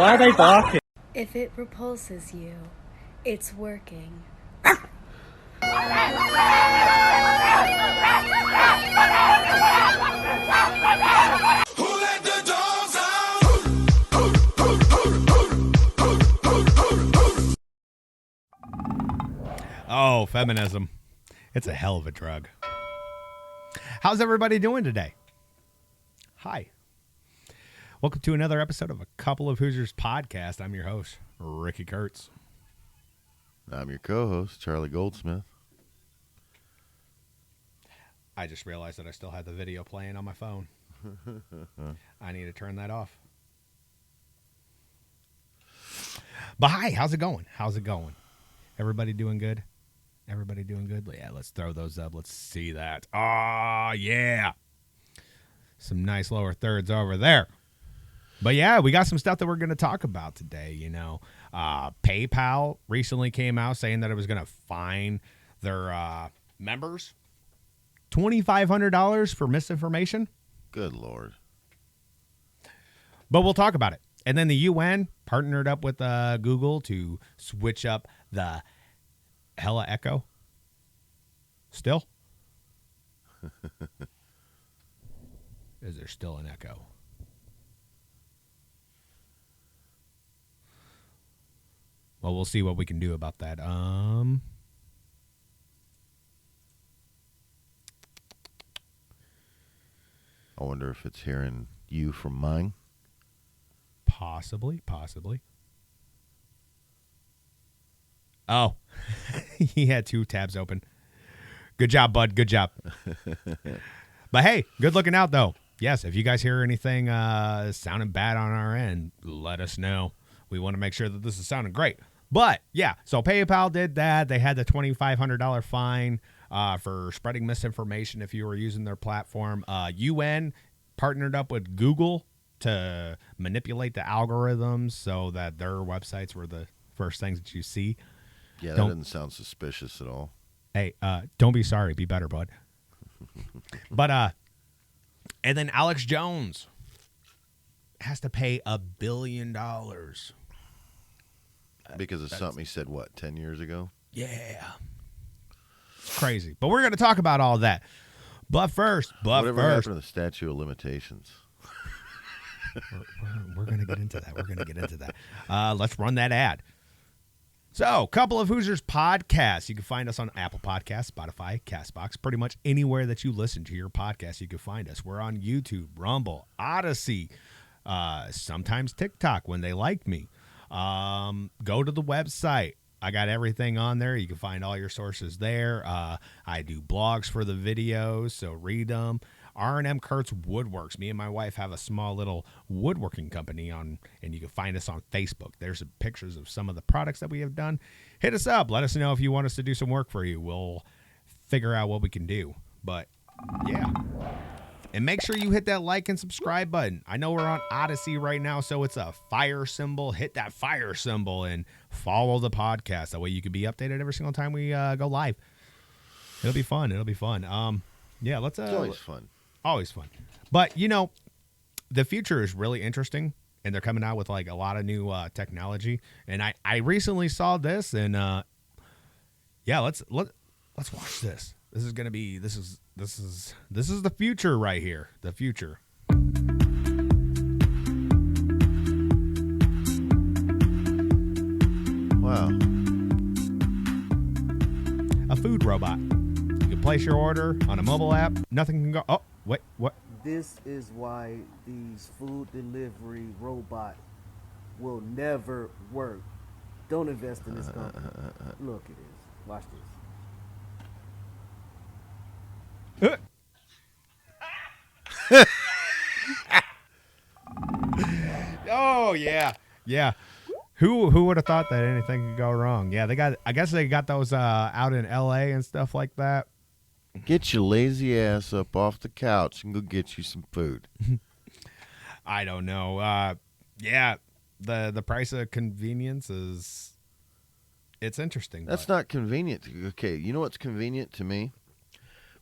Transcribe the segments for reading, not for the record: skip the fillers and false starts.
Why are they barking? If it repulses you, it's working. Oh, feminism. It's a hell of a drug. How's everybody doing today? Hi. Welcome to another episode of A Couple of Hoosiers podcast. I'm your host, Ricky Kurtz. I'm your co-host, Charlie Goldsmith. I just realized that I still had the video playing on my phone. I need to turn that off. But hi, how's it going? How's it going? Everybody doing good? Everybody doing good? Yeah, let's throw those up. Let's see that. Oh, yeah. Some nice lower thirds over there. But yeah, we got some stuff that we're going to talk about today. You know, PayPal recently came out saying that it was going to fine their members $2,500 for misinformation. Good Lord. But we'll talk about it. And then the UN partnered up with Google to switch up the Hella Echo. Still? Is there still an echo? Well, we'll see what we can do about that. I wonder if it's hearing you from mine. Possibly. Oh, he had two tabs open. Good job, bud. Good job. But hey, good looking out, though. Yes, if you guys hear anything sounding bad on our end, let us know. We want to make sure that this is sounding great. But, yeah, so PayPal did that. They had the $2,500 fine for spreading misinformation if you were using their platform. UN partnered up with Google to manipulate the algorithms so that their websites were the first things that you see. Yeah, that doesn't sound suspicious at all. Hey, don't be sorry. Be better, bud. But, and then Alex Jones has to pay $1 billion. Because of something he said, 10 years ago? Yeah. It's crazy. But we're going to talk about all that. But first. Whatever happened to the statute of limitations? We're going to get into that. Let's run that ad. So, Couple of Hoosiers podcast. You can find us on Apple Podcasts, Spotify, CastBox, pretty much anywhere that you listen to your podcast, you can find us. We're on YouTube, Rumble, Odyssey, sometimes TikTok when they like me. Go to the website. I got everything on there. You can find all your sources there. I do blogs for the videos, so read them. R&M Kurtz Woodworks. Me and my wife have a small little woodworking company and you can find us on Facebook. There's some pictures of some of the products that we have done. Hit us up. Let us know if you want us to do some work for you. We'll figure out what we can do. But, yeah. And make sure you hit that like and subscribe button. I know we're on Odyssey right now, so it's a fire symbol. Hit that fire symbol and follow the podcast. That way you can be updated every single time we go live. It'll be fun. Yeah, let's. It's always fun. Always fun. But, you know, the future is really interesting, and they're coming out with, like, a lot of new technology. And I recently saw this, and, yeah, let's watch this. This is going to be, this is the future right here. The future. Wow. A food robot. You can place your order on a mobile app. Nothing can go. Oh, wait, what? This is why these food delivery robot will never work. Don't invest in this company. Look at this. Watch this. Oh, yeah. Who would have thought that anything could go wrong? Yeah, I guess they got those out in LA and stuff like that. Get your lazy ass up off the couch and go get you some food. I don't know. Yeah, the price of convenience it's interesting. That's not convenient. Okay, you know what's convenient to me?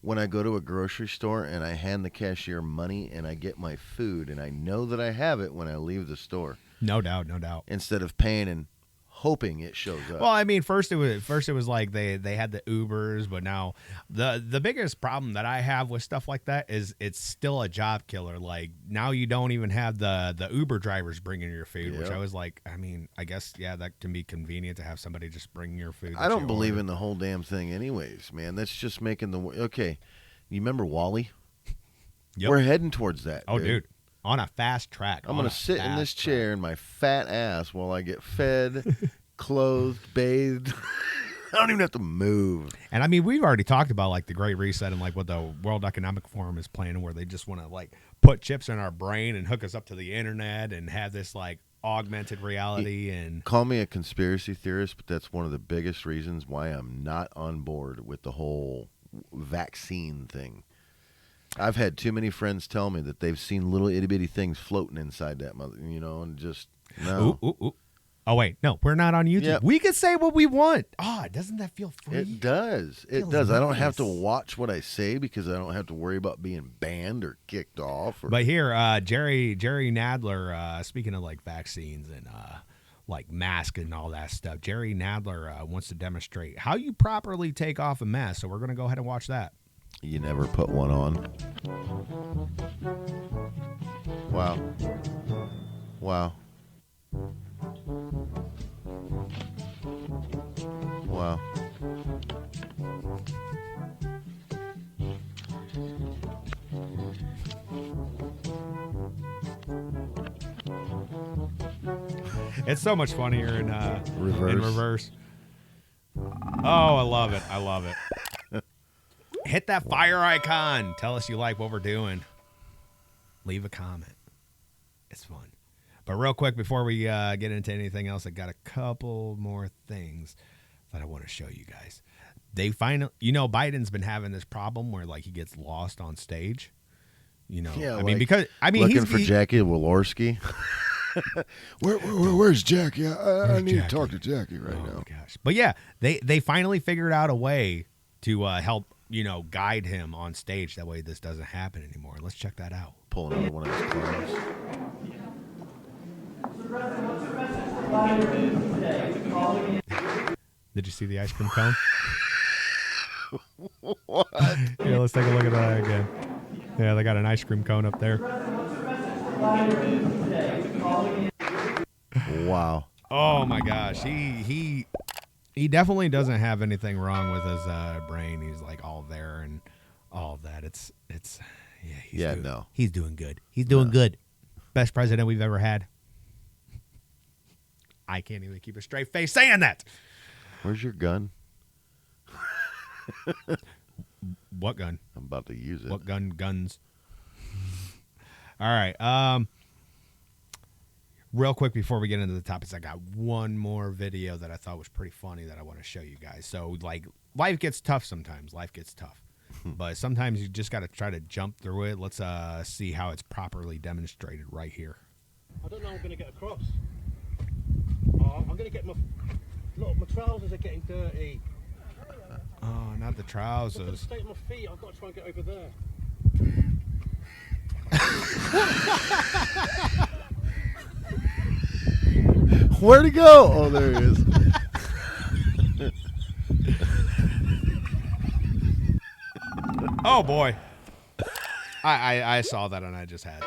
When I go to a grocery store and I hand the cashier money and I get my food and I know that I have it when I leave the store. No doubt, no doubt. instead of paying and hoping it shows up. Well, I mean, first it was like they had the Ubers, but now the biggest problem that I have with stuff like that is it's still a job killer. Like now you don't even have the Uber drivers bringing your food, which Yep. I was like, I mean, I guess that can be convenient to have somebody just bring your food. I don't believe in the whole damn thing, anyways, man. That's just making the okay. You remember Wally? Yep. We're heading towards that. Oh, dude, on a fast track. I'm gonna sit in this chair in my fat ass while I get fed, clothed, bathed. I don't even have to move. And I mean, we've already talked about like the Great Reset and like what the World Economic Forum is planning, where they just want to like put chips in our brain and hook us up to the internet and have this like augmented reality. And Call me a conspiracy theorist, but that's one of the biggest reasons why I'm not on board with the whole vaccine thing. I've had too many friends tell me that they've seen little itty bitty things floating inside that mother, and just no. ooh. Oh wait, no, we're not on YouTube. Yep. We can say what we want. Doesn't that feel free? It does. It Feels does. I don't have to nice. watch what I say because I don't have to worry about being banned or kicked off. But here, Jerry Nadler, speaking of like vaccines and like mask and all that stuff, Jerry Nadler wants to demonstrate how you properly take off a mask. So we're going to go ahead and watch that. You never put one on. Wow. Wow. Wow. It's so much funnier in Reverse. In reverse. Oh, I love it. I love it. Hit that fire icon. Tell us you like what we're doing. Leave a comment. It's fun. But real quick, before we get into anything else, I got a couple more things that I want to show you guys. They finally, Biden's been having this problem where like he gets lost on stage. Yeah, I mean, like looking for Jackie Walorski. Where's Jackie? I need to talk to Jackie right now. My gosh. But yeah, they finally figured out a way to help, guide him on stage. That way this doesn't happen anymore. Let's check that out. Pull another one of his clowns. Did you see the ice cream cone? What? Yeah, let's take a look at that again. Yeah, they got an ice cream cone up there. Wow. Oh my gosh, he definitely doesn't have anything wrong with his brain. He's like all there and all of that. It's he's doing good. He's doing good. Best president we've ever had. I can't even keep a straight face saying that. Where's your gun? What gun? I'm about to use it. What guns? All right. Real quick before we get into the topics, I got one more video that I thought was pretty funny that I want to show you guys. So, like, life gets tough sometimes. Life gets tough. But sometimes you just got to try to jump through it. Let's see how it's properly demonstrated right here. I don't know I'm going to get across. I'm going to get my... Look, my trousers are getting dirty. Oh, not the Look at the trousers. state of my feet. I've got to try and get over there. Where'd he go? Oh, there he is. Oh boy. I saw that and I just had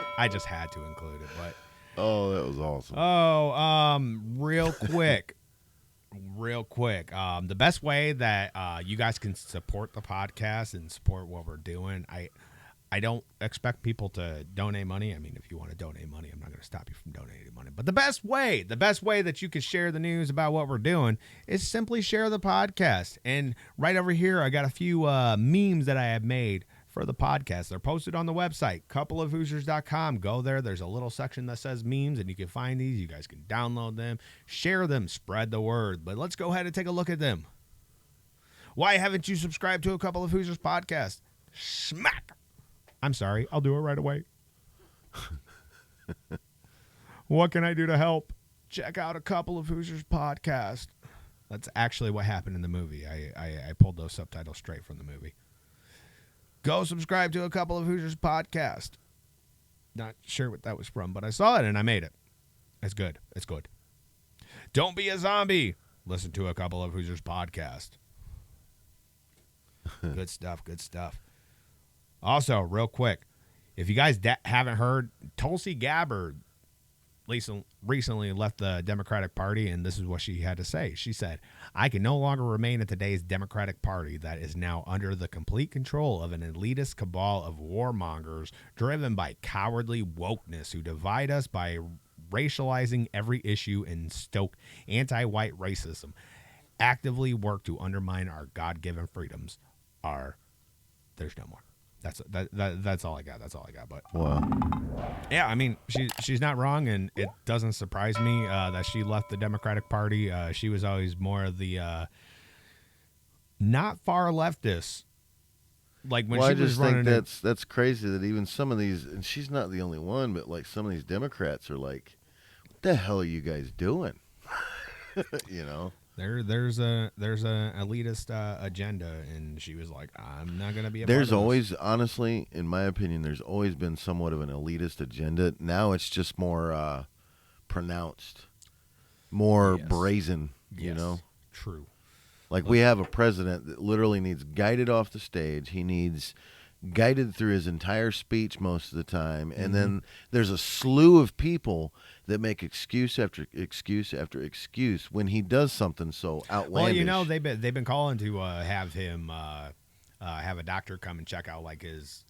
to include it, but Oh, that was awesome. real quick. The best way that you guys can support the podcast and support what we're doing, I don't expect people to donate money. I mean, if you want to donate money, I'm not going to stop you from donating money. But the best way that you can share the news about what we're doing is simply share the podcast. And right over here, I got a few memes that I have made for the podcast. They're posted on the website, coupleofhoosiers.com. Go there. There's a little section that says memes, and you can find these. You guys can download them, share them, spread the word. But let's go ahead and take a look at them. Why haven't you subscribed to a Couple of Hoosiers podcast? Smack! I'm sorry. I'll do it right away. What can I do to help? Check out a Couple of Hoosiers podcast. That's actually what happened in the movie. I pulled those subtitles straight from the movie. Go subscribe to a Couple of Hoosiers podcast. Not sure what that was from, but I saw it and I made it. It's good. It's good. Don't be a zombie. Listen to a couple of Hoosiers podcast. Good stuff. Good stuff. Also, real quick, if you guys haven't heard, Tulsi Gabbard recently left the Democratic Party, and this is what she had to say. She said, "I can no longer remain in today's Democratic Party that is now under the complete control of an elitist cabal of warmongers driven by cowardly wokeness who divide us by racializing every issue and stoke anti-white racism, actively work to undermine our God-given freedoms. There's no more." That's all I got. That's all I got. But Wow. yeah, I mean, she's not wrong, and it doesn't surprise me that she left the Democratic Party. She was always more of the not far leftist. Like when Well, she I was just running, think that's crazy that even some of these, and she's not the only one, but like some of these Democrats are like, "What the hell are you guys doing?" You know. there's a elitist agenda, and she was like, "I'm not gonna be a." There's part of always, honestly, in my opinion, there's always been somewhat of an elitist agenda. Now it's just more pronounced, more Yes. brazen. this. You Yes, know. true. Like we have a president that literally needs guided off the stage. He needs guided through his entire speech most of the time. And then there's a slew of people that make excuse after excuse after excuse when he does something so outlandish. Well, you know, they've been calling to have him have a doctor come and check out like his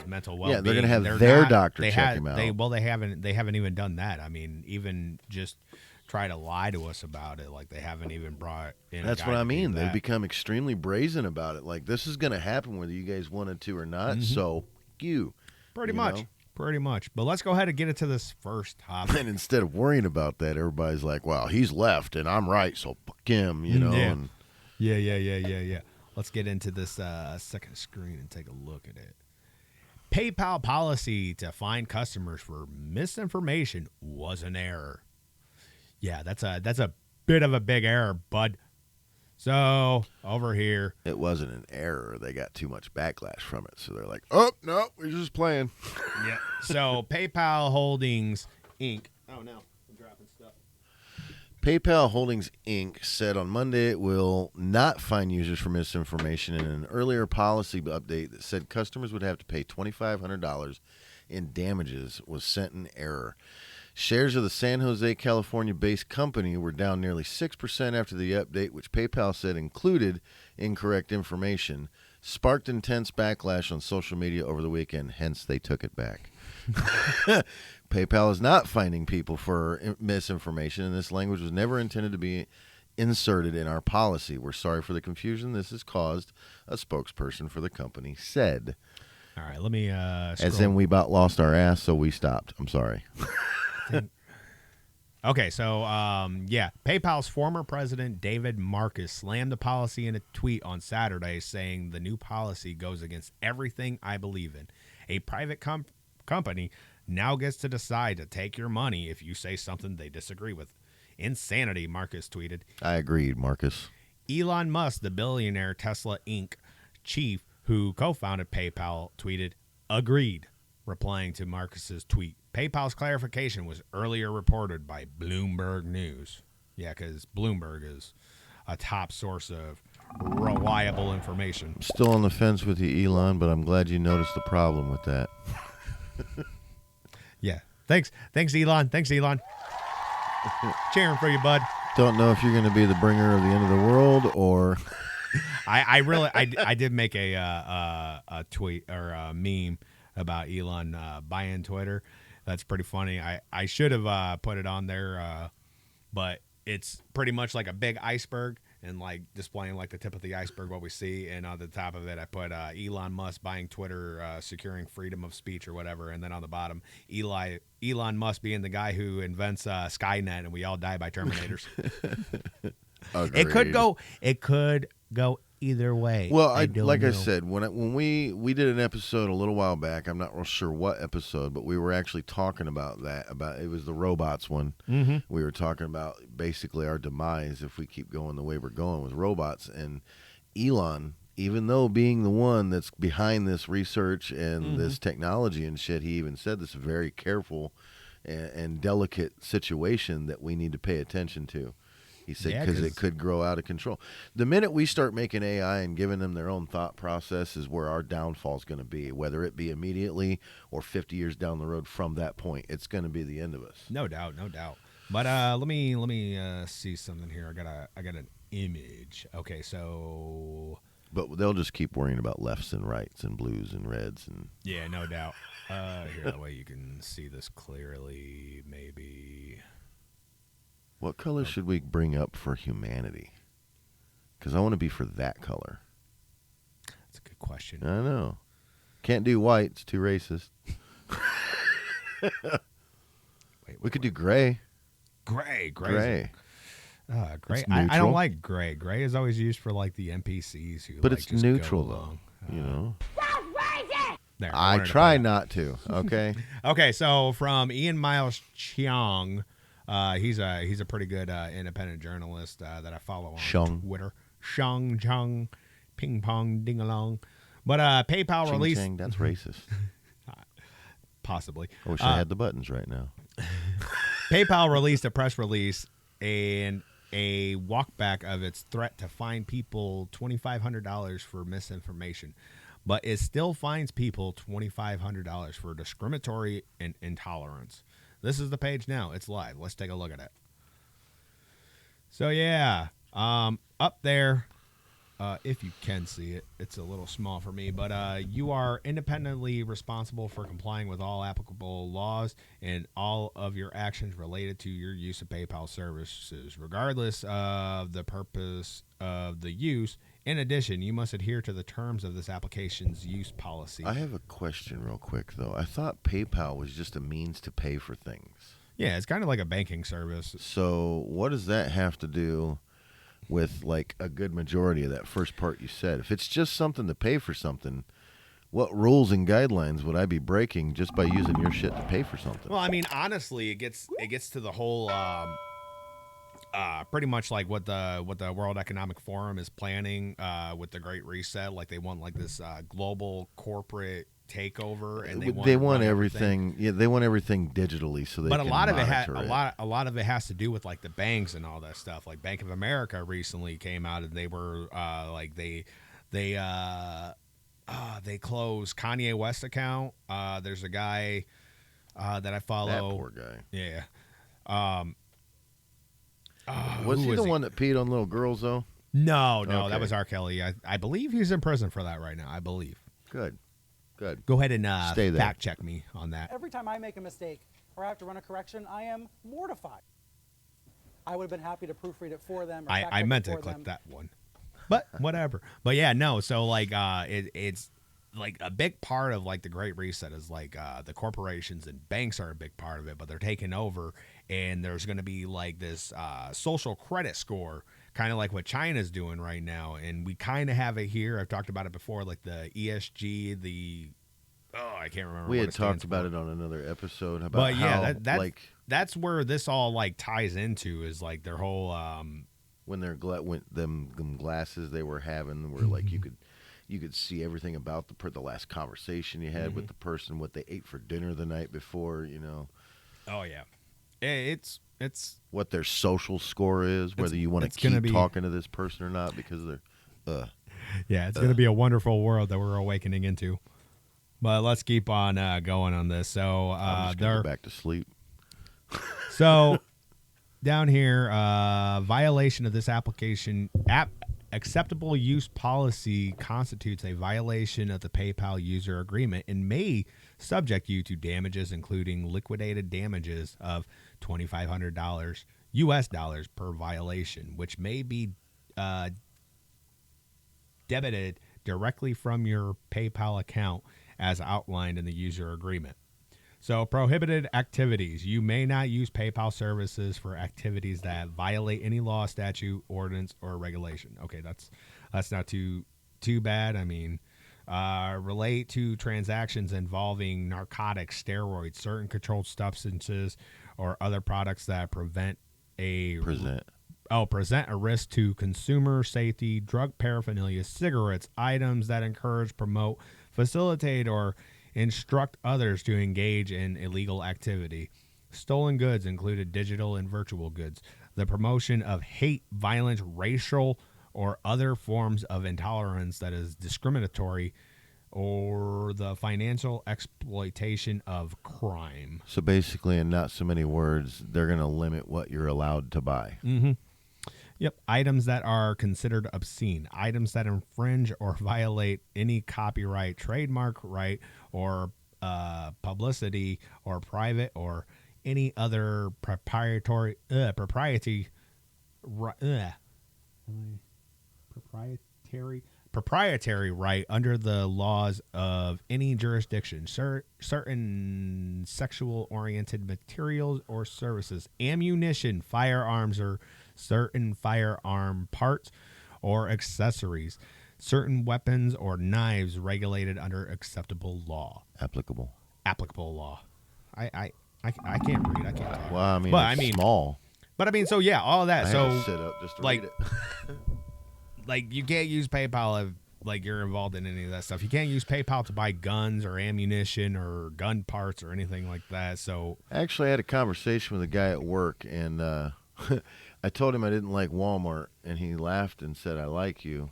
mental well-being. Yeah, they're gonna have their doctor check him out. They haven't even done that. I mean, even just try to lie to us about it. Like they haven't even brought in. That's a what guy I to do mean. They've that. become extremely brazen about it. Like this is going to happen whether you guys wanted to or not. So you Pretty you much. know? Pretty much. But let's go ahead and get into this first topic. And instead of worrying about that, everybody's like, "Well, he's left and I'm right, so fuck him," you know. Yeah. And Yeah. Let's get into this second screen and take a look at it. PayPal policy to fine customers for misinformation was an error. Yeah, that's a bit of a big error, bud. So over here, it wasn't an error. They got too much backlash from it, so they're like, "Oh no, we're just playing." yeah. So PayPal Holdings Inc. Oh no, I'm dropping stuff. PayPal Holdings Inc. said on Monday it will not fine users for misinformation in an earlier policy update that said customers would have to pay $2,500 in damages was sent in error. Shares of the San Jose, California-based company were down nearly 6% after the update, which PayPal said included incorrect information, sparked intense backlash on social media over the weekend, hence they took it back. PayPal is not fining people for misinformation, and this language was never intended to be inserted in our policy. We're sorry for the confusion this has caused, a spokesperson for the company said. All right, let me As in we about lost our ass, so we stopped. I'm sorry. Okay, so PayPal's former president David Marcus slammed the policy in a tweet on Saturday, saying the new policy goes against everything I believe in. A private company now gets to decide to take your money if you say something they disagree with. Insanity, Marcus tweeted. I agreed, Marcus. Elon Musk, the billionaire Tesla Inc. chief who co-founded PayPal, tweeted, agreed, replying to Marcus's tweet. PayPal's clarification was earlier reported by Bloomberg News. Yeah, because Bloomberg is a top source of reliable information. I'm still on the fence with you, Elon, but I'm glad you noticed the problem with that. Yeah. Thanks, Elon. Cheering for you, bud. Don't know if you're going to be the bringer of the end of the world or... I did make a tweet or a meme about Elon buying Twitter. That's pretty funny. I should have put it on there, but it's pretty much like a big iceberg and like displaying like the tip of the iceberg what we see. And on the top of it, I put Elon Musk buying Twitter, securing freedom of speech or whatever. And then on the bottom, Elon Musk being the guy who invents Skynet and we all die by Terminators. It could go either way. Well, I said, when we did an episode a little while back, I'm not real sure what episode, but we were actually talking about that. It was the robots one. Mm-hmm. We were talking about basically our demise if we keep going the way we're going with robots. And Elon, even though being the one that's behind this research and this technology and shit, he even said this very careful and delicate situation that we need to pay attention to. He said Yeah, because 'cause- it could grow out of control. The minute we start making AI and giving them their own thought process is where our downfall is going to be, whether it be immediately or 50 years down the road from that point. It's going to be the end of us. No doubt, no doubt. But let me see something here. I got an image. Okay, so But they'll just keep worrying about lefts and rights and blues and reds and yeah, no doubt. Here, that way you can see this clearly. Maybe. what color should we bring up for humanity? Because I want to be for that color. That's a good question. I know. Can't do white. It's too racist. We could do gray. Gray. Gray. Gray. It's I don't neutral. like gray. Gray is always used for like the NPCs who. But like, it's just go neutral, though. along. You know? There, I wanted to try put not to, okay? that. Okay, so from Ian Miles Cheong, he's a pretty good independent journalist that I follow on Shung. Twitter. Shung, Chung, ping pong, ding along. But PayPal Ching released chang, that's racist. possibly. I wish I had the buttons right now. PayPal released a press release and a walkback of its threat to fine people $2,500 for misinformation, but it still fines people $2,500 for discriminatory and intolerance. This is the page now. It's live. Let's take a look at it. So yeah, up there, if you can see it, it's a little small for me, but you are independently responsible for complying with all applicable laws and all of your actions related to your use of PayPal services, regardless of the purpose of the use. In addition, you must adhere to the terms of this application's use policy. I have a question real quick, though. I thought PayPal was just a means to pay for things. Yeah, it's kind of like a banking service. So what does that have to do with, like, a good majority of that first part you said? If it's just something to pay for something, what rules and guidelines would I be breaking just by using your shit to pay for something? Well, I mean, honestly, it gets to the whole pretty much like what the World Economic Forum is planning with the Great Reset. Like they want like this global corporate takeover, and they want everything. Yeah, they want everything digitally, so they. But a can lot of it monitor a lot of it has to do with like the banks and all that stuff. Like Bank of America recently came out and they were they closed Kanye West account. There's a guy that I follow. That poor guy. Yeah. Was who he was the one that peed on little girls though? No, Okay. that was R. Kelly. I believe he's in prison for that right now. I believe. Good. Go ahead and Stay there. fact check me on that. Every time I make a mistake or I have to run a correction, I am mortified. I would have been happy to proofread it for them. Or I fact-check meant it to for click them. that one, but whatever. But yeah, no. So like, it's like a big part of like the Great Reset is like the corporations and banks are a big part of it, but they're taking over, and there's going to be like this social credit score, kind of like what China's doing right now, and we kind of have it here. I've talked about it before, like the ESG, I can't remember. We what had it stands talked about for. it on another episode about But yeah, how that that's where this all like ties into is like their whole when they're when them glasses they were having were like you could see everything about the last conversation you had with the person, what they ate for dinner the night before, you know. oh yeah, it's What their social score is, whether you want it's to gonna keep be- talking to this person or not, because they're yeah, it's going to be a wonderful world that we're awakening into. But let's keep on going on this. So I'm just gonna they're go back to sleep. so down here, violation of this acceptable use policy constitutes a violation of the PayPal user agreement and may subject you to damages, including liquidated damages of $2,500 US dollars per violation, which may be debited directly from your PayPal account as outlined in the user agreement. So prohibited activities. You may not use PayPal services for activities that violate any law, statute, ordinance, or regulation. Okay, that's not too bad. I mean, relate to transactions involving narcotics, steroids, certain controlled substances, or other products that present a risk to consumer safety, drug paraphernalia, cigarettes, items that encourage, promote, facilitate, or instruct others to engage in illegal activity. Stolen goods included digital and virtual goods. The promotion of hate, violence, racial, or other forms of intolerance that is discriminatory, or the financial exploitation of crime. So basically, in not so many words, they're going to limit what you're allowed to buy. Yep. Items that are considered obscene. Items that infringe or violate any copyright, trademark right, or publicity, or private, or any other proprietary right under the laws of any jurisdiction. Certain sexual-oriented materials or services, ammunition, firearms, or certain firearm parts or accessories, certain weapons or knives regulated under acceptable law. Applicable law. I can't read. I can't talk. Well, I mean, But, it's small. But I mean, so yeah, all of that. I so had to sit up just to like, read it. like you can't use PayPal if like you're involved in any of that stuff. You can't use PayPal to buy guns or ammunition or gun parts or anything like that. So Actually, I had a conversation with a guy at work, and I told him I didn't like Walmart, and he laughed and said, "I like you."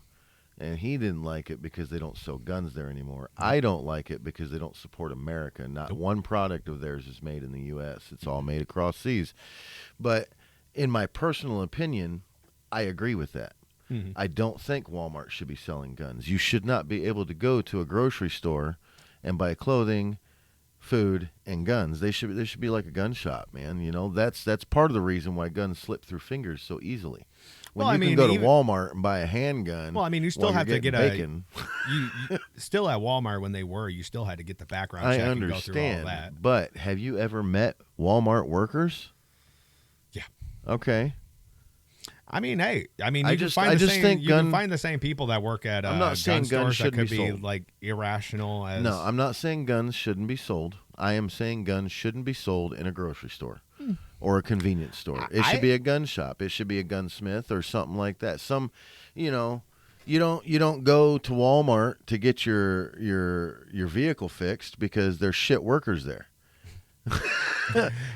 And he didn't like it because they don't sell guns there anymore. I don't like it because they don't support America. Not one product of theirs is made in the U.S. It's all made across seas. But in my personal opinion, I agree with that. I don't think Walmart should be selling guns. You should not be able to go to a grocery store and buy clothing, food, and guns. They should be like a gun shop, man. You know, that's part of the reason why guns slip through fingers so easily. When Well, you I mean, can go to even- Walmart and buy a handgun. well, I mean, you still while have you're to get getting a bacon. you still at Walmart when they were. You still had to get the background I check and go through all understand, that. but have you ever met Walmart workers? Yeah. Okay. I mean, hey, I mean, I you just- can I find the just same. think You can gun- find the same people that work at I'm not gun saying guns stores that shouldn't could be be sold. like irrational. As No, I'm not saying guns shouldn't be sold. I am saying guns shouldn't be sold in a grocery store or a convenience store. It should be a gun shop. It should be a gunsmith or something like that. You don't go to Walmart to get your vehicle fixed because there's shit workers there.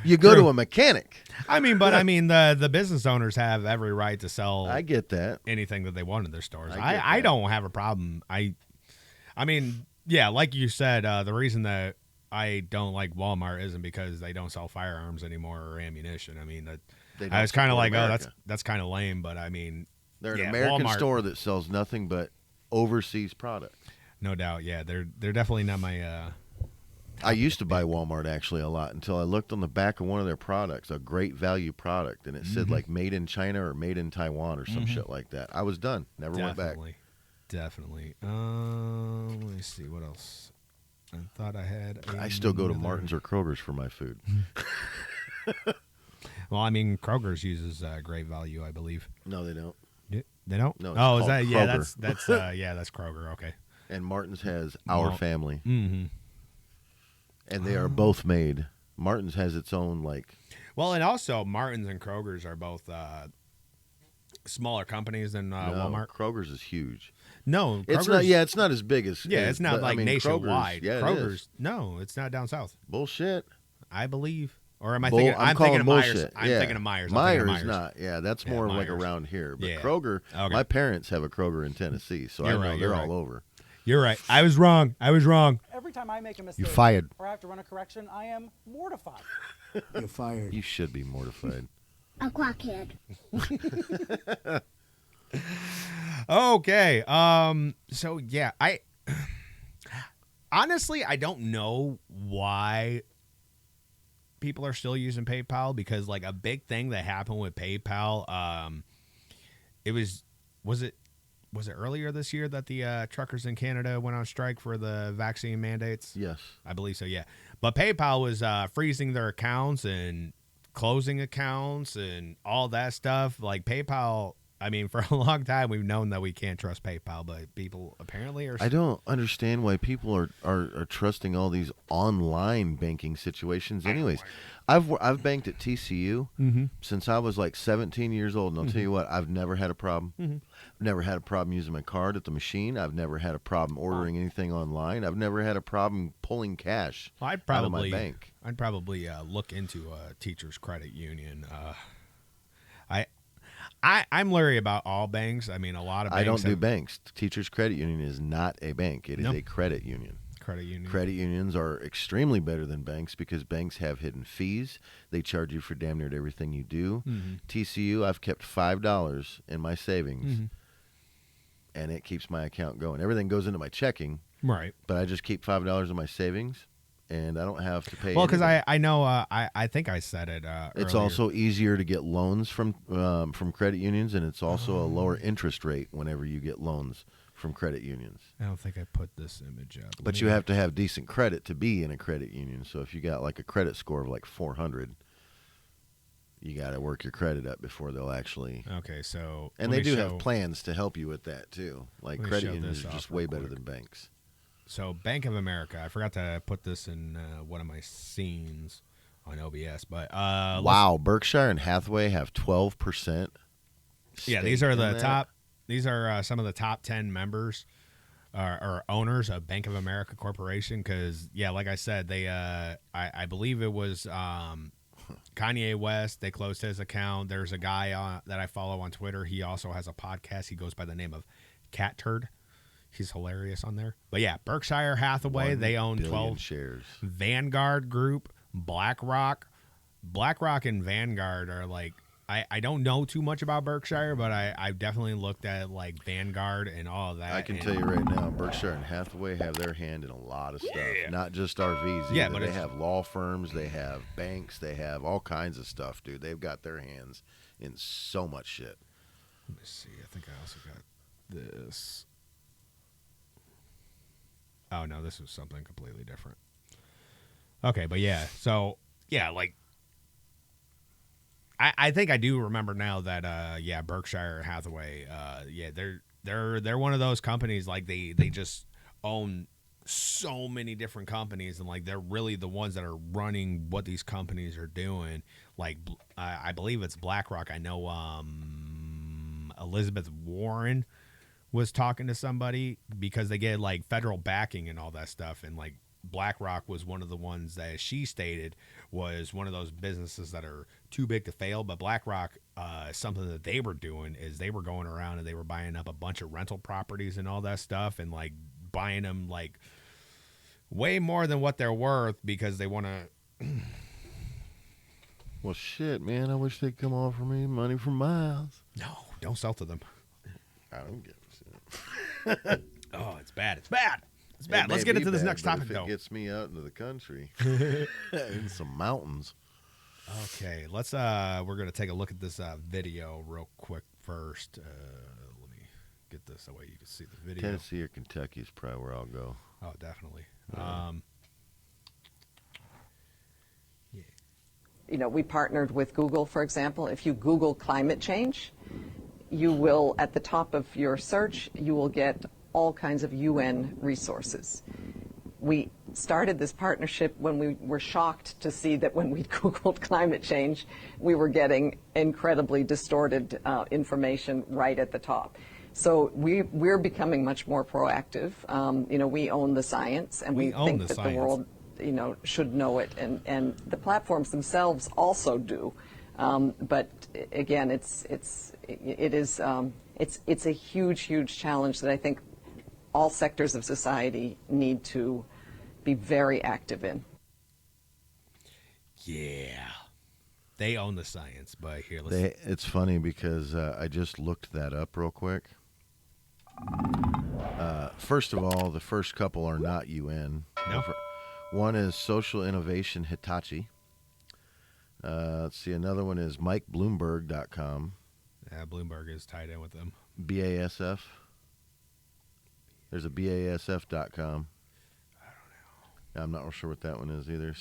You go True. to a mechanic. I mean, but I mean, the business owners have every right to sell I get that. anything that they want in their stores. I get I that. don't have a problem. I mean, yeah, like you said, the reason that I don't like Walmart isn't because they don't sell firearms anymore or ammunition. I mean, They I was kind of support like, America. that's kind of lame. But I mean, They're an yeah, American Walmart, store that sells nothing but overseas product. no doubt. Yeah, they're definitely not my. I used to buy Walmart actually a lot until I looked on the back of one of their products, a great value product, and it said like made in China or made in Taiwan or some shit like that. I was done. Never went back. Definitely. Let me see what else. I thought I had. I still go to another- Martin's or Kroger's for my food. Well, I mean, Kroger's uses great value, I believe. No, they don't. They don't. No, it's oh, is called that? Yeah, Kroger. that's yeah, that's Kroger. Okay. And Martin's has Our Well, Family, Mm-hmm. and they are both made. Martin's has its own like. Well, and also Martin's and Kroger's are both smaller companies than No, Walmart. Kroger's is huge. No, It's Kroger's, not. Yeah, it's not as big as. yeah, it's not but, like I mean, nationwide. Kroger's, yeah, it Kroger's, is. no, it's not down south. Bullshit. I believe, or am I Bull- thinking? I'm thinking calling of Myers. bullshit. I'm Yeah. thinking of Myers. I'm thinking Myers of not. Yeah, that's Yeah, more like Myers. around here. But Yeah. Kroger, Okay. my parents have a Kroger in Tennessee, so You're I know right, you're they're right. all over. You're right. I was wrong. Every time I make a mistake fired. or I have to run a correction, I am mortified. You're fired. You should be mortified. A quackhead. Okay. So yeah, I honestly I don't know why people are still using PayPal, because like a big thing that happened with PayPal, it was it earlier this year that the truckers in Canada went on strike for the vaccine mandates? Yes. I believe so, yeah. But PayPal was freezing their accounts and closing accounts and all that stuff. Like PayPal, I mean, for a long time, we've known that we can't trust PayPal, but people apparently are. I don't understand why people are trusting all these online banking situations. Anyways, I've banked at TCU since I was like 17 years old, and I'll tell you what, I've never had a problem. I've never had a problem using my card at the machine. I've never had a problem ordering anything online. I've never had a problem pulling cash I'd out of my probably bank. I'd probably look into a teacher's credit union. I'm leery about all banks. I mean, a lot of banks. I don't do banks. Teachers Credit Union is not a bank. It is Nope. a credit union. Credit union. Credit unions are extremely better than banks because banks have hidden fees. They charge you for damn near everything you do. TCU, I've kept $5 in my savings, and it keeps my account going. Everything goes into my checking, Right. but I just keep $5 in my savings, and I don't have to pay. Well, because anything. I know I think I said it. It's earlier. also easier to get loans from credit unions, and it's also a lower interest rate whenever you get loans from credit unions. I don't think I put this image up. But you have to have decent credit to be in a credit union. So if you got like a credit score of like 400, you got to work your credit up before they'll actually. Okay, so And let they me do show- have plans to help you with that too. Like Let me credit show unions this are off just real way better quick. than banks. So Bank of America. I forgot to put this in one of my scenes on OBS, but Wow, Berkshire and Hathaway have 12%. yeah, these are stake the in that. top. These are some of the top 10 members or owners of Bank of America Corporation. Because yeah, like I said, they I believe it was Kanye West. They closed his account. There's a guy that I follow on Twitter. He also has a podcast. He goes by the name of Cat Turd. He's hilarious on there. But yeah, Berkshire Hathaway, 1 they own billion 12 shares. Vanguard Group, BlackRock. BlackRock and Vanguard are like, I don't know too much about Berkshire, but I've definitely looked at like Vanguard and all of that. I can and tell you right now, Berkshire and Hathaway have their hand in a lot of stuff. Yeah. Not just RVs. Yeah, either. but they it's- have law firms, they have banks, they have all kinds of stuff, dude. They've got their hands in so much shit. Let me see. I think I also got this. Oh, no, this was something completely different. Okay, but yeah. So, yeah, like, I think I do remember now that, yeah, Berkshire Hathaway, yeah, they're one of those companies, like, they just own so many different companies, and, like, they're really the ones that are running what these companies are doing. Like, I believe it's BlackRock. I know Elizabeth Warren was talking to somebody because they get like federal backing and all that stuff, and like BlackRock was one of the ones that she stated was one of those businesses that are too big to fail. But BlackRock, something that they were doing is they were going around and they were buying up a bunch of rental properties and all that stuff, and like buying them like way more than what they're worth because they want to. Well, shit, man. I wish they'd come offer me money for miles. No, don't sell to them. I don't give a shit. Oh, it's bad. It's bad. It's bad. It Let's may get be into this bad, next but topic, if though. it gets me out into the country, in some mountains. Okay, let's we're gonna take a look at this video real quick first. Let me get this that way you can see the video. Tennessee or Kentucky is probably where I'll go. Oh, definitely. You know, we partnered with Google, for example. If you Google climate change, you will, at the top of your search, you will get all kinds of UN resources. We started this partnership when we were shocked to see that when we Googled climate change, we were getting incredibly distorted information right at the top. So we're becoming much more proactive. You know, we own the science, and We we own think the that science. the world, you know, should know it, and the platforms themselves also do. But again, it's a huge challenge that I think all sectors of society need to be very active in. Yeah, they own the science. But here, let's. It's funny because I just looked that up real quick. First of all, the first couple are not UN. No. One is Social Innovation Hitachi. Let's see. Another one is MikeBloomberg.com. Bloomberg is tied in with them. BASF. There's a BASF.com. I don't know. I'm not sure what that one is either.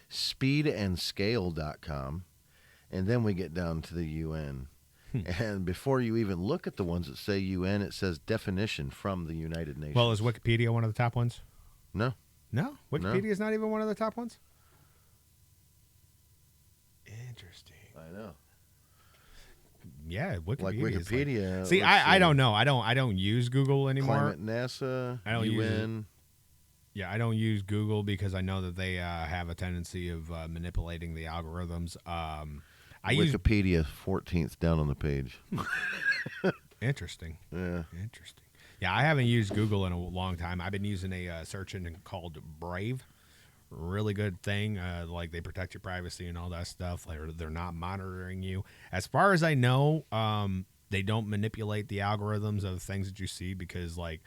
SpeedAndScale.com. And then we get down to the UN. And before you even look at the ones that say UN, it says definition from the United Nations. Well, is Wikipedia one of the top ones? No. No, Wikipedia is not even one of the top ones. Interesting. I know. Yeah, Wikipedia. Like Wikipedia. See, I don't know. I don't use Google anymore. Climate, NASA, I don't use UN. Yeah, I don't use Google because I know that they have a tendency of manipulating the algorithms. I use Wikipedia 14th down on the page. Interesting. Yeah. Interesting. Yeah, I haven't used Google in a long time. I've been using a search engine called Brave. Really good thing. Like they protect your privacy and all that stuff. Like they're not monitoring you. As far as I know, they don't manipulate the algorithms of things that you see because like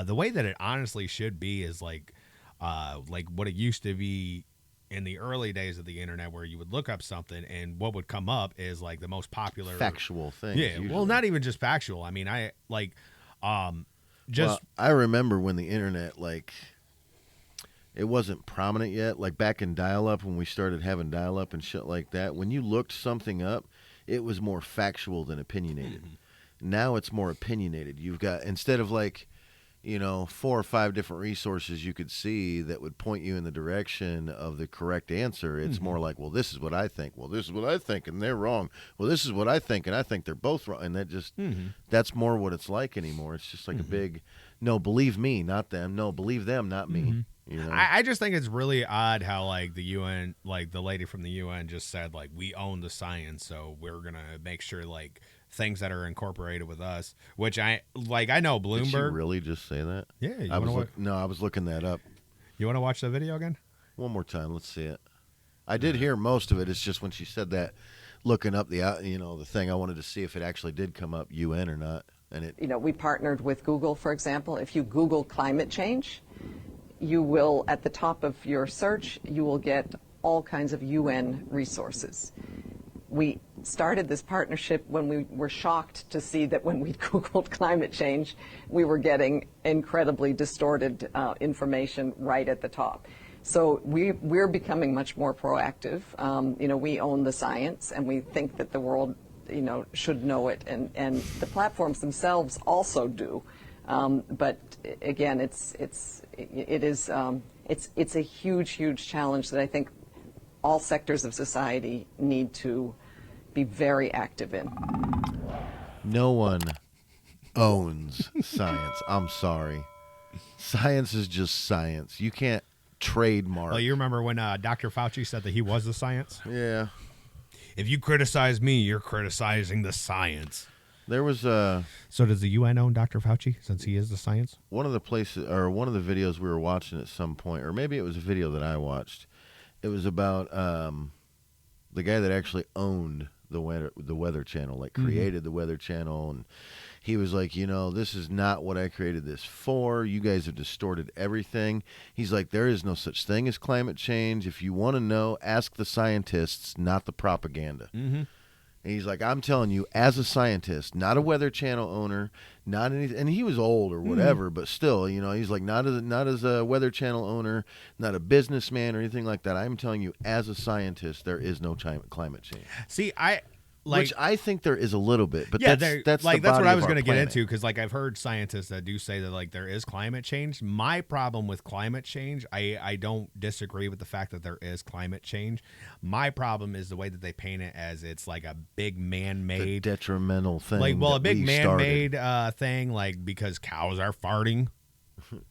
the way that it honestly should be is like what it used to be in the early days of the internet where you would look up something and what would come up is like the most popular Factual things. Yeah, usually. well, not even just factual. I mean, Well, I remember when the internet, like, it wasn't prominent yet. Like back in dial-up, when we started having dial-up and shit like that, when you looked something up, it was more factual than opinionated. Now it's more opinionated. You've got, instead of like, 4 or 5 different resources you could see that would point you in the direction of the correct answer, it's more like, well, this is what I think. Well, this is what I think, and they're wrong. Well, this is what I think, and I think they're both wrong. And that just, that's more what it's like anymore. It's just like a big, no, believe me, not them. No, believe them, not me. I just think it's really odd how like the UN, like the lady from the UN just said like we own the science, so we're gonna make sure like things that are incorporated with us. Which I know Bloomberg. Did she really just say that? Yeah, I was looking that up. You want to watch the video again? One more time, let's see it. I did hear most of it. It's just when she said that, looking up the thing, I wanted to see if it actually did come up UN or not. And it. We partnered with Google, for example. If you Google climate change, you will, at the top of your search, you will get all kinds of UN resources. We started this partnership when we were shocked to see that when we Googled climate change, we were getting incredibly distorted information right at the top. So we're becoming much more proactive. We own the science, and we think that the world, should know it, and the platforms themselves also do. But again, it's a huge challenge that I think all sectors of society need to be very active in. No one owns science. I'm sorry. Science is just science. You can't trademark. Well, you remember when Dr. Fauci said that he was the science? Yeah. If you criticize me, you're criticizing the science. There was So does the UN own Dr. Fauci since he is the science? one of the places, or one of the videos we were watching at some point, or maybe it was a video that I watched. It was about the guy that actually owned the Weather Channel, like created the Weather Channel, and he was like, this is not what I created this for. You guys have distorted everything. He's like, there is no such thing as climate change. If you want to know, ask the scientists, not the propaganda. And he's like, I'm telling you, as a scientist, not a Weather Channel owner, not anything. And he was old or whatever, but still, he's like, not as a Weather Channel owner, not a businessman or anything like that. I'm telling you, as a scientist, there is no climate change. See, Which I think there is a little bit, but yeah, that's like the that's what body I of was our going to get planet. into because like I've heard scientists that do say that like there is climate change. My problem with climate change, I don't disagree with the fact that there is climate change. My problem is the way that they paint it as it's like a big man-made detrimental thing. like a big we man-made thing, like because cows are farting.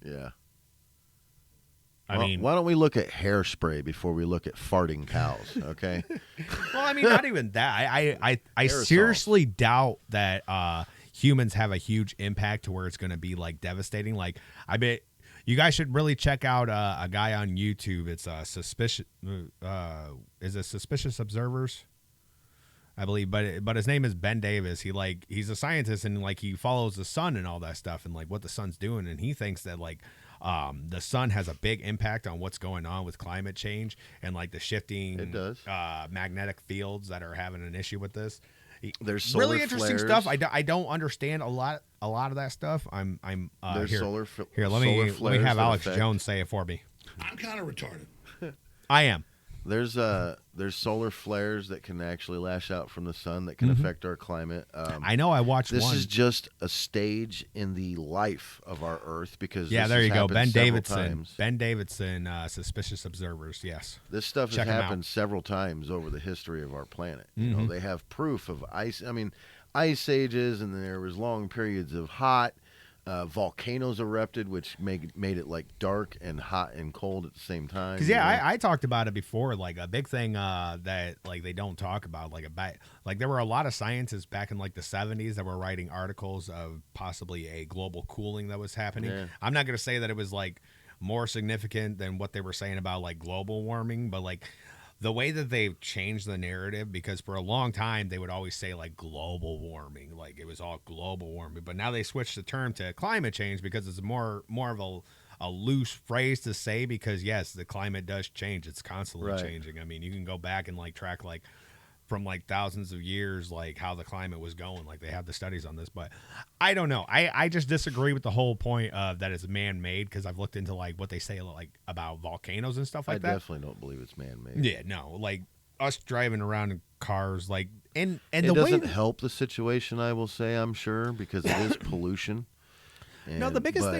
Yeah. I mean, why don't we look at hairspray before we look at farting cows? Okay. well, I mean, not even that. I Aerosol. seriously doubt that humans have a huge impact to where it's going to be like devastating. Like, I bet you guys should really check out a guy on YouTube. It's suspicious. Is it Suspicious Observers? I believe, but his name is Ben Davis. He's a scientist and like he follows the sun and all that stuff and like what the sun's doing, and he thinks that like the sun has a big impact on what's going on with climate change and like the shifting It does. magnetic fields that are having an issue with this. There's solar really interesting flares. stuff. I don't understand a lot of that stuff. There's here. solar Here, let me flares have that Alex affect- Jones say it for me. I'm kind of retarded. I am. There's solar flares that can actually lash out from the sun that can affect our climate. I know. I watched This one. is just a stage in the life of our Earth because Yeah, this there has you go. happened Ben several Davidson. times. Ben Davidson, Suspicious Observers. Yes. This stuff Check has 'em happened out. several times over the history of our planet. You know, they have proof of ice. I mean, ice ages, and there was long periods of hot. Volcanoes erupted, which made it like dark and hot and cold at the same time. Because you know? I talked about it before. Like a big thing that like they don't talk about. Like there were a lot of scientists back in like the 70s that were writing articles of possibly a global cooling that was happening. Yeah. I'm not going to say that it was like more significant than what they were saying about like global warming, but like the way that they've changed the narrative, because for a long time they would always say like global warming, like it was all global warming, but now they switched the term to climate change because it's more of a loose phrase to say, because yes, the climate does change. It's constantly Right. changing. I mean, you can go back and like track like from like thousands of years, like how the climate was going. Like they have the studies on this, but I don't know. I just disagree with the whole point of that it's man-made, because I've looked into like what they say like about volcanoes and stuff I like that. definitely don't believe it's man-made. Yeah, no, like us driving around in cars, like and It the way doesn't help the situation, I will say, I'm sure, because it is pollution. no, the biggest but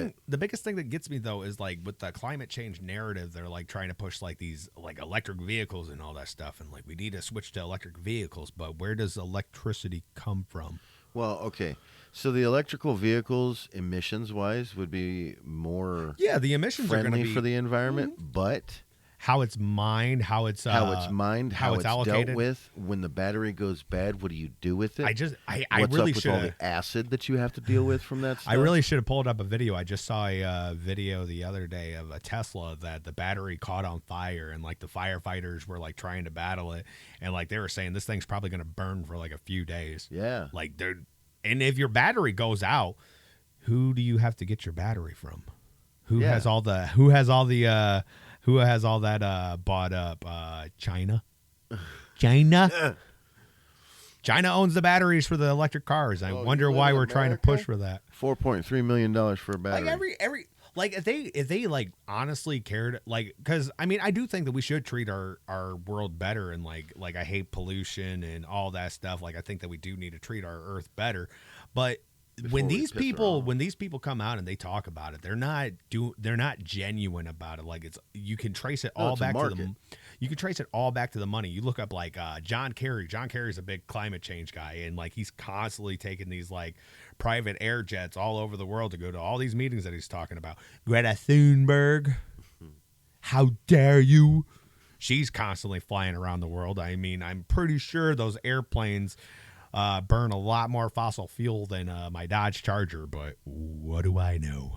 thing that gets me though is like with the climate change narrative, they're like trying to push like these like electric vehicles and all that stuff, and like we need to switch to electric vehicles, but where does electricity come from? Well, okay. So the electrical vehicles, emissions-wise, would be more Yeah, the emissions are going to friendly be for the environment, but how it's mined, how it's mined, how it's allocated. dealt with. When the battery goes bad, what do you do with it? I What's really up with should all the acid that you have to deal with from that stuff? I really should have pulled up a video. I just saw a video the other day of a Tesla that the battery caught on fire, and like the firefighters were like trying to battle it, and like they were saying this thing's probably going to burn for like a few days. Yeah. Like and if your battery goes out, who do you have to get your battery from? Who Yeah. has all that bought up? China. China owns the batteries for the electric cars. I Well, wonder you live why in we're trying to America? push for that. $4.3 million for a battery. Like every like if they like honestly cared, like, because I mean I do think that we should treat our world better, and like I hate pollution and all that stuff. Like I think that we do need to treat our earth better, but Before we piss her off. when these people come out and they talk about it, they're not genuine about it. Like you can trace it No, all it's a back to market. the you can trace it all back to the money. You look up like John Kerry. John Kerry's a big climate change guy, and like he's constantly taking these like private air jets all over the world to go to all these meetings that he's talking about. Greta Thunberg, how dare you? She's constantly flying around the world. I mean, I'm pretty sure those airplanes burn a lot more fossil fuel than my Dodge Charger, but what do I know?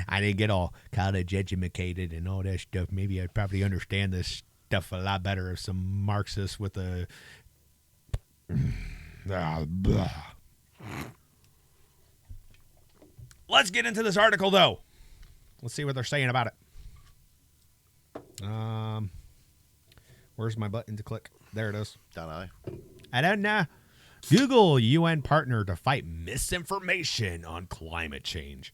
I didn't get all college educated and all that stuff. Maybe I'd probably understand this stuff a lot better if some Marxist with a Let's get into this article, though. Let's see what they're saying about it. Where's my button to click? There it is. Don't I? I don't know. Google UN partner to fight misinformation on climate change.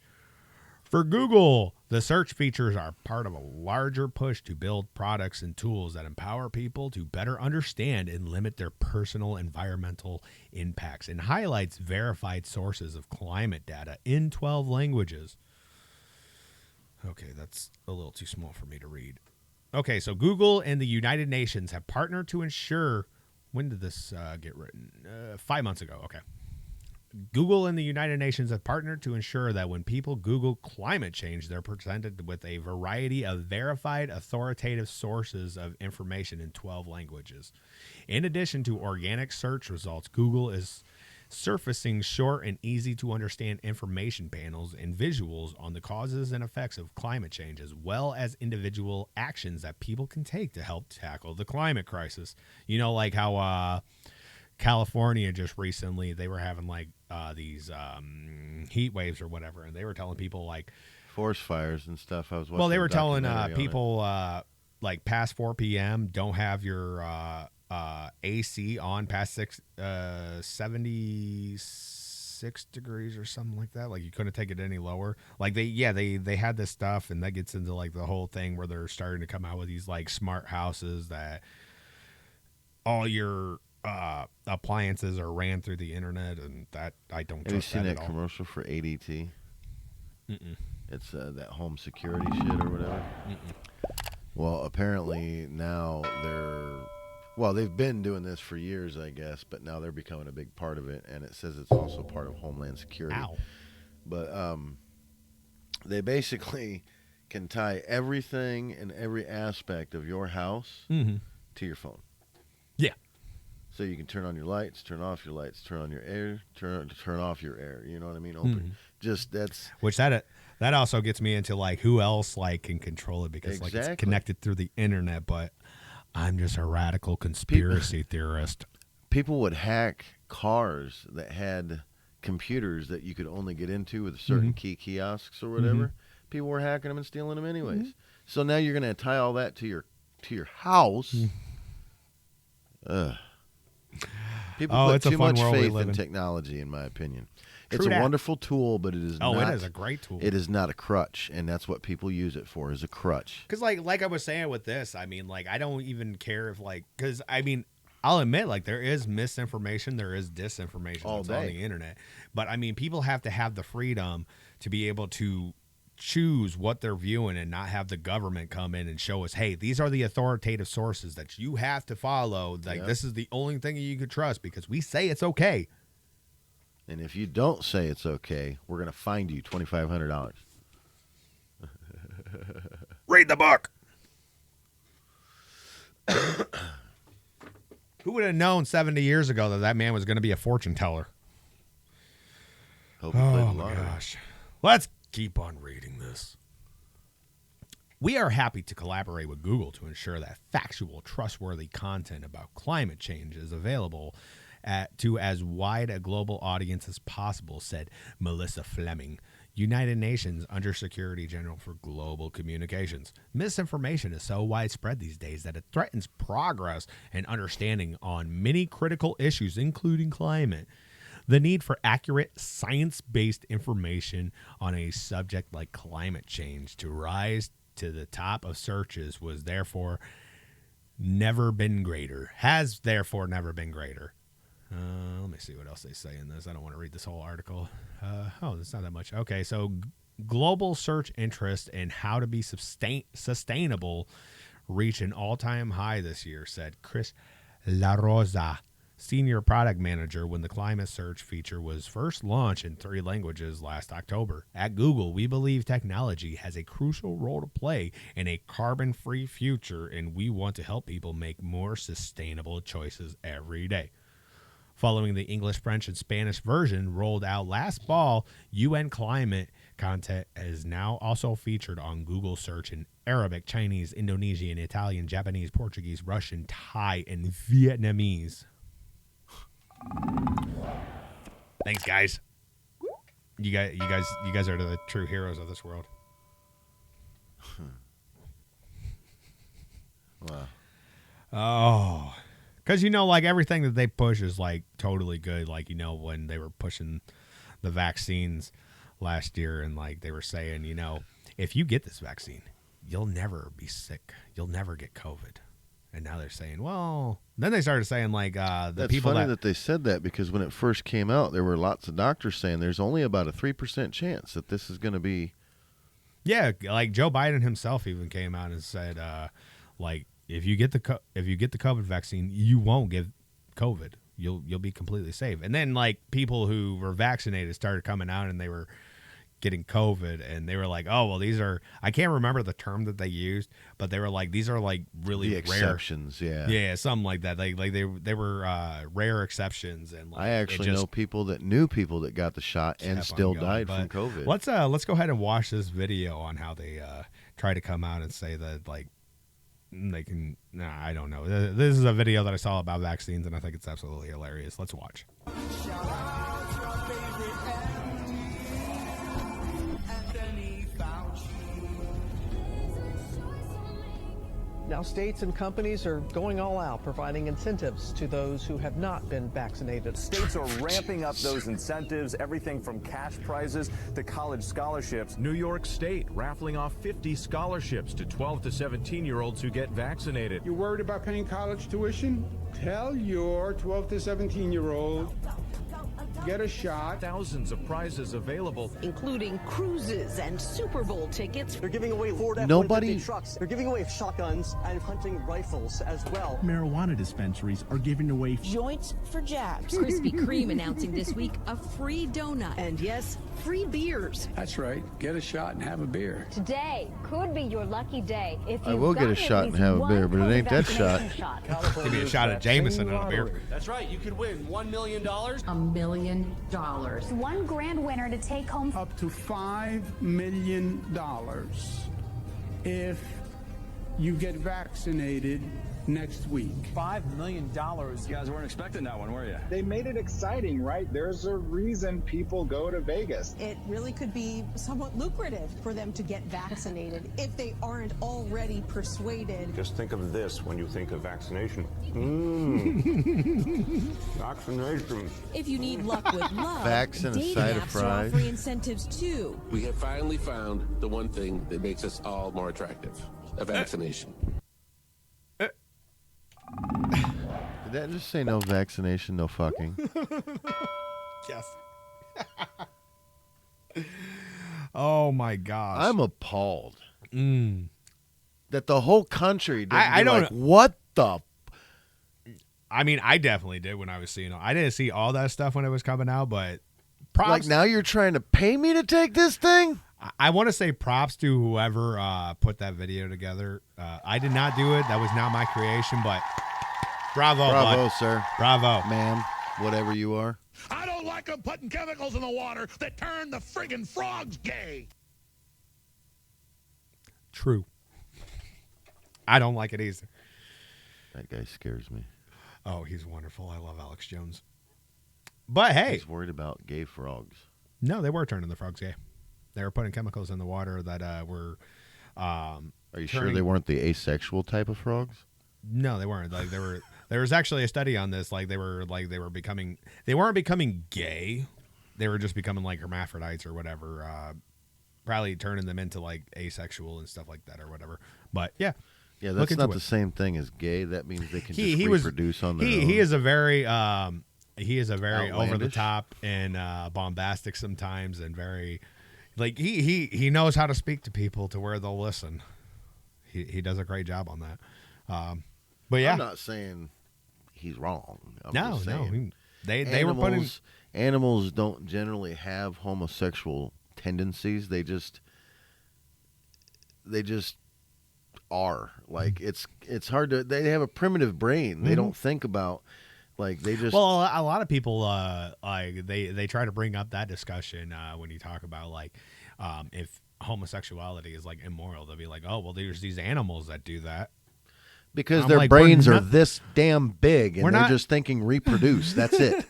For Google, the search features are part of a larger push to build products and tools that empower people to better understand and limit their personal environmental impacts, and highlights verified sources of climate data in 12 languages. Okay, that's a little too small for me to read. Okay, so Google and the United Nations have partnered to ensure... When did this get written? 5 months ago. Okay. Google and the United Nations have partnered to ensure that when people Google climate change, they're presented with a variety of verified, authoritative sources of information in 12 languages. In addition to organic search results, Google is surfacing short and easy to understand information panels and visuals on the causes and effects of climate change, as well as individual actions that people can take to help tackle the climate crisis. You know, like how California just recently, they were having like these heat waves or whatever, and they were telling people like Forest fires and stuff. I was watching. well, they a were telling documentary on it. people like past 4 p.m. don't have AC on past 76 6 degrees or something like that. Like you couldn't take it any lower. Like they had this stuff, and that gets into like the whole thing where they're starting to come out with these like smart houses that all your appliances are ran through the internet, and that I don't Have you trust seen that that at all. commercial for ADT? Mm-mm. It's that home security shit or whatever. Well, apparently now they've been doing this for years, I guess, but now they're becoming a big part of it, and it says it's also part of Homeland Security. Ow. But they basically can tie everything and every aspect of your house Mm-hmm. to your phone. Yeah. So you can turn on your lights, turn off your lights, turn on your air, turn off your air. You know what I mean? Open. Just that's Which that also gets me into like who else like can control it, because like it's Exactly. connected through the internet, but I'm just a radical conspiracy theorist. people would hack cars that had computers that you could only get into with certain key kiosks or whatever. People were hacking them and stealing them anyways. So now you're going to tie all that to your house. People put it's a too fun much world we faith live in in. technology, in my opinion. True It's a dat. wonderful tool, but it is not. It is a great tool. It is not a crutch, and that's what people use it for, is a crutch. Because like I was saying with this, I mean, like I don't even care if like, because I mean, I'll admit like there is misinformation, there is disinformation All that's on day. the internet, but I mean, people have to have the freedom to be able to choose what they're viewing and not have the government come in and show us, hey, these are the authoritative sources that you have to follow. Like Yep. this is the only thing you could trust because we say it's okay. And if you don't say it's okay, we're going to fine you $2,500. Read the book. Who would have known 70 years ago that that man was going to be a fortune teller? Hope you played Oh the my lottery. gosh. Let's keep on reading this. We are happy to collaborate with Google to ensure that factual, trustworthy content about climate change is available to as wide a global audience as possible, said Melissa Fleming, United Nations Undersecretary General for Global Communications. Misinformation is so widespread these days that it threatens progress and understanding on many critical issues, including climate. The need for accurate, science-based information on a subject like climate change to rise to the top of searches has therefore never been greater. Let me see what else they say in this. I don't want to read this whole article. It's not that much. Okay, so global search interest in how to be sustainable reached an all-time high this year, said Chris La Rosa, Senior Product Manager, when the climate search feature was first launched in 3 languages last October. At Google, we believe technology has a crucial role to play in a carbon-free future, and we want to help people make more sustainable choices every day. Following the English, French, and Spanish version rolled out last fall, UN climate content is now also featured on Google search in Arabic, Chinese, Indonesian, Italian, Japanese, Portuguese, Russian, Thai, and Vietnamese. Thanks, guys. You guys are the true heroes of this world. Wow. Oh, because like everything that they push is like totally good. Like when they were pushing the vaccines last year, and like they were saying, if you get this vaccine, you'll never be sick. You'll never get COVID. And now they're saying, well, then they started saying like the That's people funny that they said that, because when it first came out, there were lots of doctors saying there's only about a 3% chance that this is going to be. Yeah, like Joe Biden himself even came out and said, like if you get the COVID vaccine, you won't get COVID. You'll be completely safe. And then like people who were vaccinated started coming out and they were getting COVID, and they were like, oh well, these are, I can't remember the term that they used, but they were like, these are like really The rare exceptions, yeah. something like that. Like they were rare exceptions, and like I actually know people that knew people that got the shot and kept on still going. died But from COVID. Let's go ahead and watch this video on how they try to come out and say that like they can. Nah, I don't know. This is a video that I saw about vaccines, and I think it's absolutely hilarious. Let's watch. Now, states and companies are going all out, providing incentives to those who have not been vaccinated. States are ramping up those incentives, everything from cash prizes to college scholarships. New York State raffling off 50 scholarships to 12 to 17-year-olds who get vaccinated. You're worried about paying college tuition? Tell your 12 to 17-year-old, get a shot. Thousands of prizes available, including cruises and Super Bowl tickets. They're giving away Ford F-150 trucks. They're giving away shotguns and hunting rifles as well. Marijuana dispensaries are giving away joints for jabs. Krispy Kreme announcing this week a free donut. And yes, free beers. That's right. Get a shot and have a beer. Today could be your lucky day if you I will get a shot and have a beer, but it ain't that shot. Give me a shot of Jameson and a beer. That's right. You could win $1 million. $1 million. One grand winner to take home Up to $5 million if you get vaccinated next week. $5 million. You guys weren't expecting that one, were you? They made it exciting, right? There's a reason people go to Vegas. It really could be somewhat lucrative for them to get vaccinated if they aren't already persuaded. Just think of this when you think of vaccination. Vaccination. If you need luck with love, Vax and a dating side of apps are fries. offering incentives too. We have finally found the one thing that makes us all more attractive: a vaccination. Did that just say no vaccination, no fucking? Yes. Oh my gosh. I'm appalled Mm. that the whole country didn't I be don't like, what the? I mean, I definitely did when I was seeing it. I didn't see all that stuff when it was coming out, but props. Like now you're trying to pay me to take this thing? I want to say props to whoever put that video together. I did not do it. That was not my creation, but bravo, Bravo, bud. sir. Bravo. Ma'am, whatever you are. I don't like them putting chemicals in the water that turn the friggin' frogs gay. True. I don't like it either. That guy scares me. Oh, he's wonderful. I love Alex Jones. But hey. He's worried about gay frogs. No, they were turning the frogs gay. They were putting chemicals in the water that were. Are you sure they weren't the asexual type of frogs? No, they weren't. Like they were. There was actually a study on this. They weren't becoming gay. They were just becoming like hermaphrodites or whatever. Probably turning them into like asexual and stuff like that or whatever. But yeah. Yeah, that's not the same thing as gay. That means they can just reproduce on their own. He is a very over Outlandish. the top and bombastic sometimes, and very like he knows how to speak to people to where they'll listen. He does a great job on that. But yeah, I'm not saying he's wrong. I'm no, just saying they were putting animals don't generally have homosexual tendencies. They just are like it's hard to. They have a primitive brain. They don't think about like they just. Well, a lot of people like they try to bring up that discussion when you talk about like if homosexuality is like immoral. They'll be like, oh well, there's these animals that do that. Because I'm their like, brains are this damn big, and they're just thinking reproduce. That's it.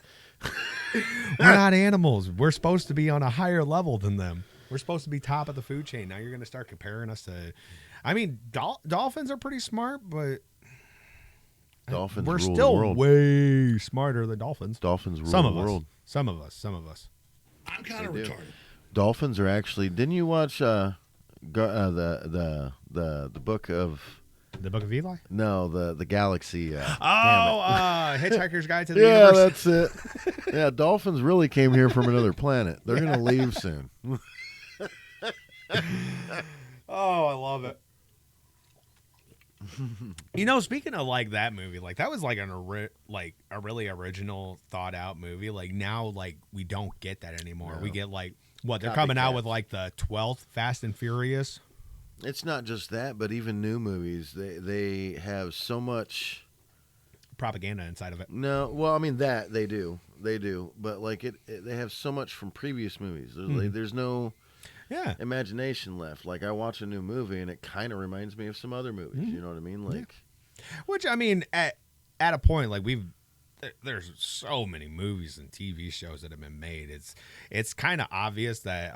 We're not animals. We're supposed to be on a higher level than them. We're supposed to be top of the food chain. Now you're going to start comparing us to. I mean, dolphins are pretty smart, but Dolphins we're rule the still world. way smarter than dolphins. Dolphins rule some the of world. Us. Some of us. Some of us. I'm kind of retarded. Dolphins are actually. Didn't you watch the book of? The Book of Eli? No, the Galaxy. Hitchhiker's Guide to the Yeah, Universe. that's it. Yeah, dolphins really came here from another planet. They're going to leave soon. Oh, I love it. Speaking of like that movie, like that was like a really original, thought out movie. Like now, like we don't get that anymore. No. We get like what they're coming out with like the 12th Fast and Furious. It's not just that, but even new movies, they have so much propaganda inside of it. No, well, I mean that they do, but like they have so much from previous movies. There's no imagination left. Like I watch a new movie and it kind of reminds me of some other movies. You know what I mean? Like, which I mean, at a point, like there's so many movies and TV shows that have been made. It's kind of obvious that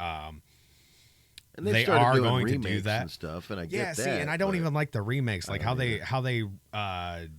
And they they started are doing going to remakes do that and stuff, and I yeah, get see, that, and I don't but even like the remakes, like I how don't they either.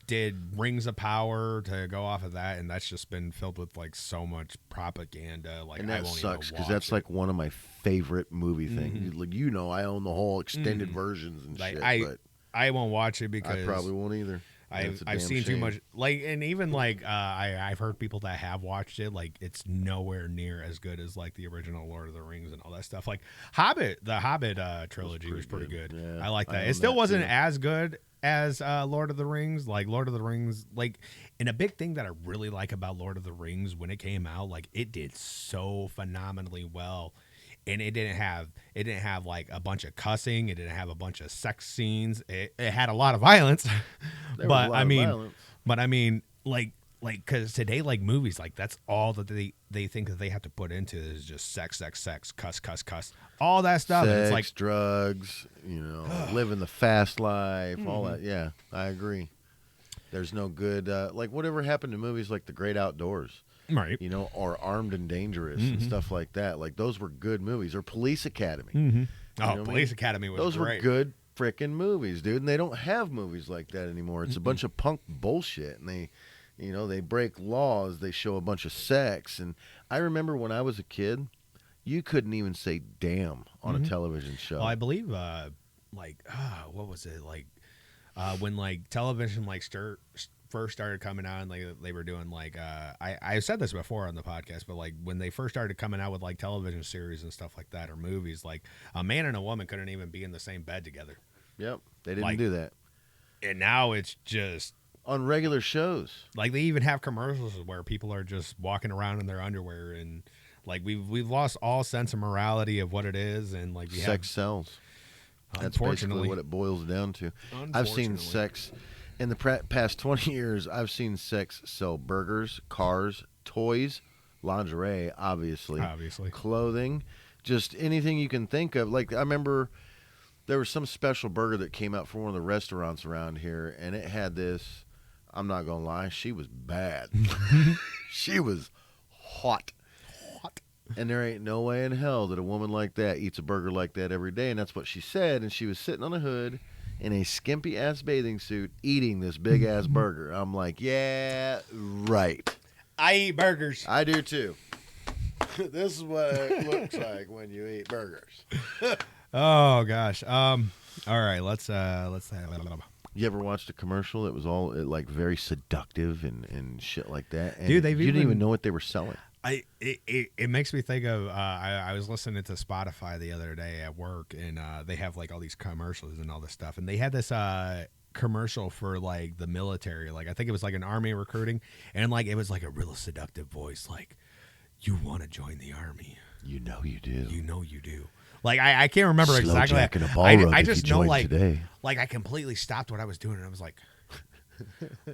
did Rings of Power to go off of that, and that's just been filled with like so much propaganda. Like And I that won't sucks even because watch that's like one of my favorite movie things. Mhm. Like, I own the whole extended versions and like shit. But I won't watch it because I probably won't either. I've That's a I've damn seen too shame. much, like, and even like I've heard people that have watched it, like it's nowhere near as good as like the original Lord of the Rings and all that stuff. Like the Hobbit trilogy was pretty good. Yeah, I like I that. own It still that, wasn't too. as good as Lord of the Rings. Like Lord of the Rings, like, and a big thing that I really like about Lord of the Rings when it came out, like it did so phenomenally well. And it didn't have like a bunch of cussing. It didn't have a bunch of sex scenes. It had a lot of violence, There was but a lot of violence. I mean, like, because today, like movies, like that's all that they think that they have to put into is just sex, cuss, all that stuff. Sex, And it's like drugs, living the fast life, all Mhm. that. Yeah, I agree. There's no good, like whatever happened to movies like The Great Outdoors. Right. Or Armed and Dangerous and Mhm. stuff like that. Like those were good movies. Or Police Academy. Mhm. You Oh, know what I Police mean? Academy was those great. were good freaking movies, dude. And they don't have movies like that anymore. It's a bunch of punk bullshit, and they break laws. They show a bunch of sex. And I remember when I was a kid, you couldn't even say "damn" on Mhm. a television show. Well, I believe, what was it like when like television like first started coming out, and they were doing like I said this before on the podcast, but like when they first started coming out with like television series and stuff like that or movies, like a man and a woman couldn't even be in the same bed together. Yep, they didn't Like, do that. And now it's just on regular shows. Like they even have commercials where people are just walking around in their underwear, and like we've lost all sense of morality of what it is, and like Sex sells. That's Unfortunately. basically what it boils down to. I've seen Unfortunately. sex in the past 20 years. I've seen sex sell burgers, cars, toys, lingerie, obviously, clothing, just anything you can think of. Like I remember there was some special burger that came out from one of the restaurants around here, and it had this. I'm not gonna lie, she was bad. She was hot. And there ain't no way in hell that a woman like that eats a burger like that every day. And that's what she said. And she was sitting on a hood in a skimpy ass bathing suit eating this big ass burger. I'm like, yeah, right. I eat burgers. I do too. This is what it looks like when you eat burgers. Oh gosh. All right. Let's. You ever watched a commercial that was all like very seductive and shit like that? And Dude, you didn't even know what they were selling. It makes me think of I was listening to Spotify the other day at work, and they have like all these commercials and all this stuff, and they had this commercial for like the military, like I think it was like an army recruiting, and like it was like a real seductive voice, like, you want to join the army, you know you do, like I can't remember Slow exactly. jack and a ball rug I if just you know join like today. like I completely stopped what I was doing, and I was like,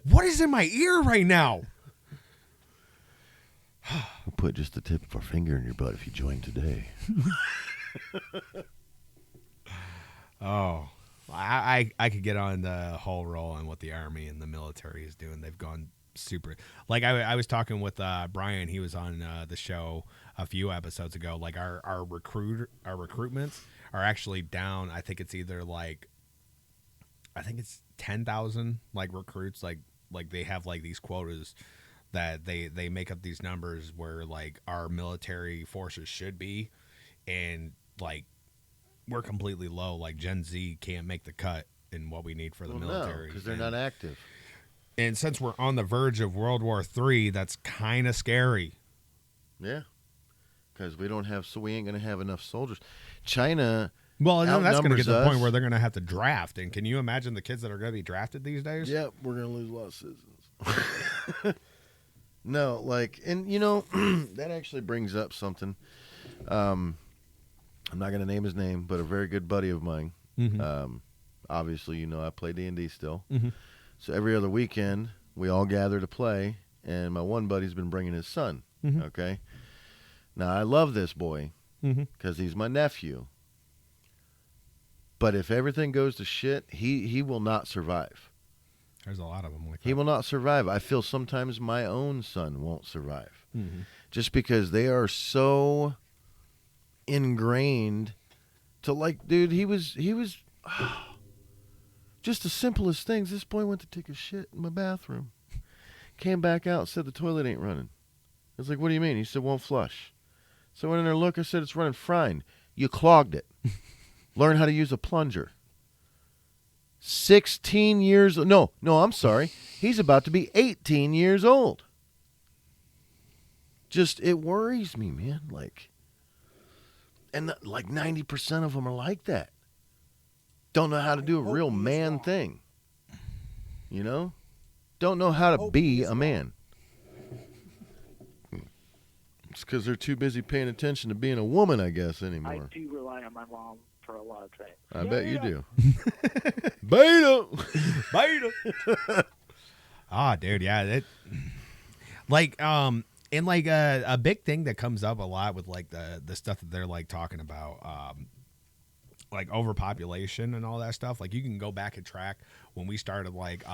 what is in my ear right now? We'll put just the tip of our finger in your butt if you join today. Oh, I could get on the whole roll on what the Army and the military is doing. They've gone super. Like I was talking with Brian. He was on the show a few episodes ago. Like our recruitments are actually down. I think it's either like, I think it's 10,000 like recruits. Like they have like these quotas that they make up these numbers where like our military forces should be, and like we're completely low. Like Gen Z can't make the cut in what we need for the military because they're not active. And since we're on the verge of World War III, that's kind of scary. Yeah, because we don't have, so we ain't going to have enough soldiers. China, well, that's going to get to the point us. where they're going to have to draft. And can you imagine the kids that are going to be drafted these days? Yep, we're going to lose a lot of citizens. No, like, and you know, that actually brings up something. I'm not going to name his name, but a very good buddy of mine. Mm-hmm. Obviously, you know, I play D&D still. Mm-hmm. So every other weekend, we all gather to play, and my one buddy's been bringing his son. Mm-hmm. Okay? Now, I love this boy Mm-hmm. because he's my nephew. But if everything goes to shit, he will not survive. There's a lot of them like that. He will not survive. I feel sometimes my own son won't survive. Mm-hmm. Just because they are so ingrained to like, dude, he was just the simplest things. This boy went to take a shit in my bathroom, came back out, said the toilet ain't running. I was like, what do you mean? He said, won't flush. So I went in there, look, I said, it's running fine. You clogged it. Learn how to use a plunger. 16 years, no, I'm sorry. He's about to be 18 years old. Just, it worries me, man. And like 90% of them are like that. Don't know how to do a real man thing. You know? Don't know how to be a man. It's because they're too busy paying attention to being a woman, I guess, anymore. I do rely on my mom for a lot of things. I bet you do. Beta! Dude, yeah. And like a big thing that comes up a lot with like the stuff that they're like talking about, like overpopulation and all that stuff. Like you can go back and track when we started like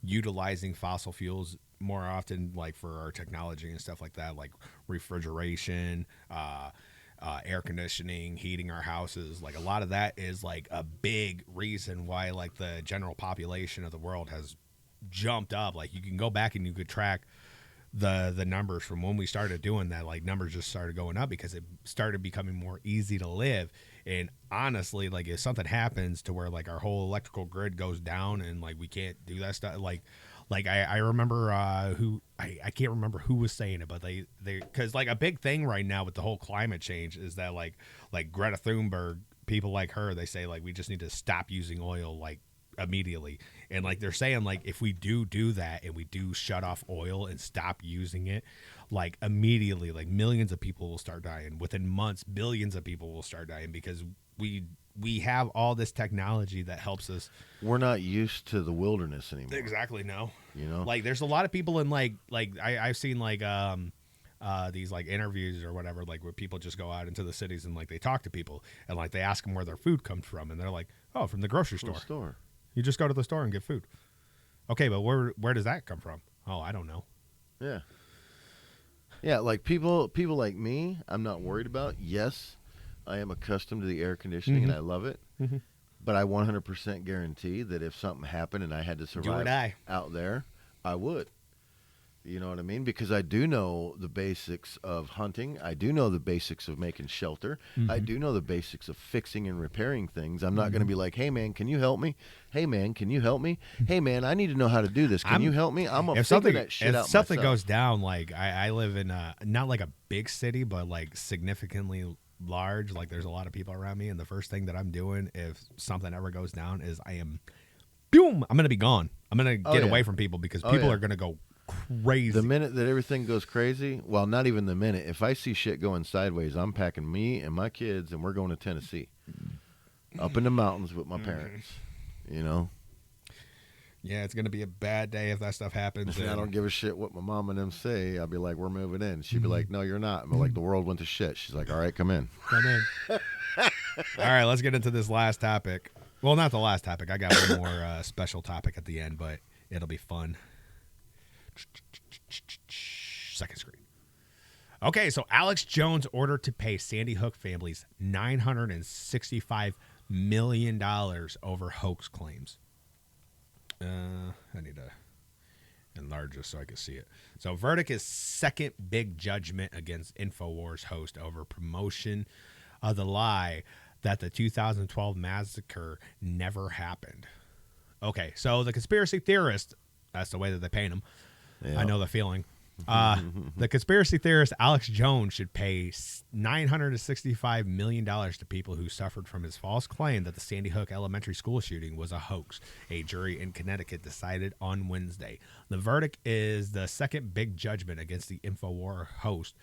utilizing fossil fuels more often, like for our technology and stuff like that, like refrigeration, air conditioning, heating our houses. Like a lot of that is like a big reason why like the general population of the world has jumped up. Like you can go back and you could track the numbers from when we started doing that. Like numbers just started going up because it started becoming more easy to live. And honestly, like if something happens to where like our whole electrical grid goes down and like we can't do that stuff, like I remember I can't remember who was saying it, but they because like a big thing right now with the whole climate change is that like Greta Thunberg, people like her, they say like we just need to stop using oil like immediately. And like they're saying like if we do that and we do shut off oil and stop using it, like immediately like millions of people will start dying. Within months, billions of people will start dying because we have all this technology that helps us. We're not used to the wilderness anymore. Exactly, no. You know? Like there's a lot of people in like I've seen like these like interviews or whatever, like where people just go out into the cities and like they talk to people and like they ask them where their food comes from and they're like, oh, from the grocery store. You just go to the store and get food. Okay, but where does that come from? Oh, I don't know. Yeah. Yeah, like people like me, I'm not worried about. Yes, I am accustomed to the air conditioning and I love it. Mm-hmm. But I 100% guarantee that if something happened and I had to survive out there, I would. You know what I mean? Because I do know the basics of hunting. I do know the basics of making shelter. Mm-hmm. I do know the basics of fixing and repairing things. I'm not going to be like, hey, man, can you help me? Hey, man, can you help me? Hey, man, I need to know how to do this. Can you help me? I'm going to figure that shit out If something myself. goes down, like I live in not like a big city, but like significantly large. Like there's a lot of people around me. And the first thing that I'm doing if something ever goes down is I'm going to be gone. I'm going to get away from people because people are going to go crazy. The minute that everything goes crazy, well, not even the minute. If I see shit going sideways, I'm packing me and my kids, and we're going to Tennessee, up in the mountains with my parents. You know. Yeah, it's gonna be a bad day if that stuff happens. I don't give a shit what my mom and them say. I'll be like, we're moving in. She'd be like, no, you're not. I'm like, the world went to shit. She's like, all right, come in. Come in. All right, let's get into this last topic. Well, not the last topic. I got one more special topic at the end, but it'll be fun. Second screen. Okay, so Alex Jones ordered to pay Sandy Hook families $965 million over hoax claims. I need to enlarge this so I can see it. So verdict is second big judgment against InfoWars host over promotion of the lie that the 2012 massacre never happened. Okay, so the conspiracy theorist, that's the way that they paint him. Yeah. I know the feeling. The conspiracy theorist Alex Jones should pay $965 million to people who suffered from his false claim that the Sandy Hook elementary school shooting was a hoax. A jury in Connecticut decided on Wednesday. The verdict is the second big judgment against the InfoWars host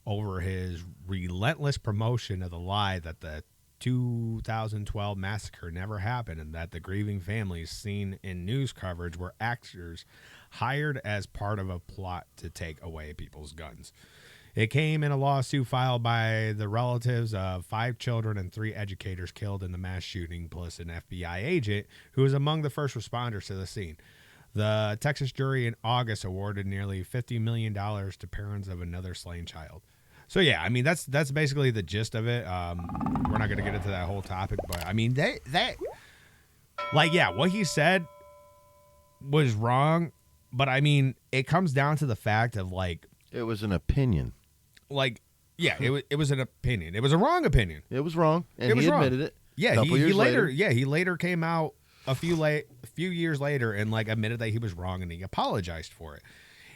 over his relentless promotion of the lie that the 2012 massacre never happened and that the grieving families seen in news coverage were actors hired as part of a plot to take away people's guns. It came in a lawsuit filed by the relatives of 5 children and 3 educators killed in the mass shooting, plus an FBI agent who was among the first responders to the scene. The Texas jury in August awarded nearly $50 million to parents of another slain child. So yeah, I mean that's basically the gist of it. We're not gonna get into that whole topic, but I mean what he said was wrong, but I mean it comes down to the fact of like It was an opinion. It was an opinion. It was a wrong opinion. It was wrong, and it was he wrong. admitted it. Yeah, Couple years later. he later came out a few years later and like admitted that he was wrong and he apologized for it.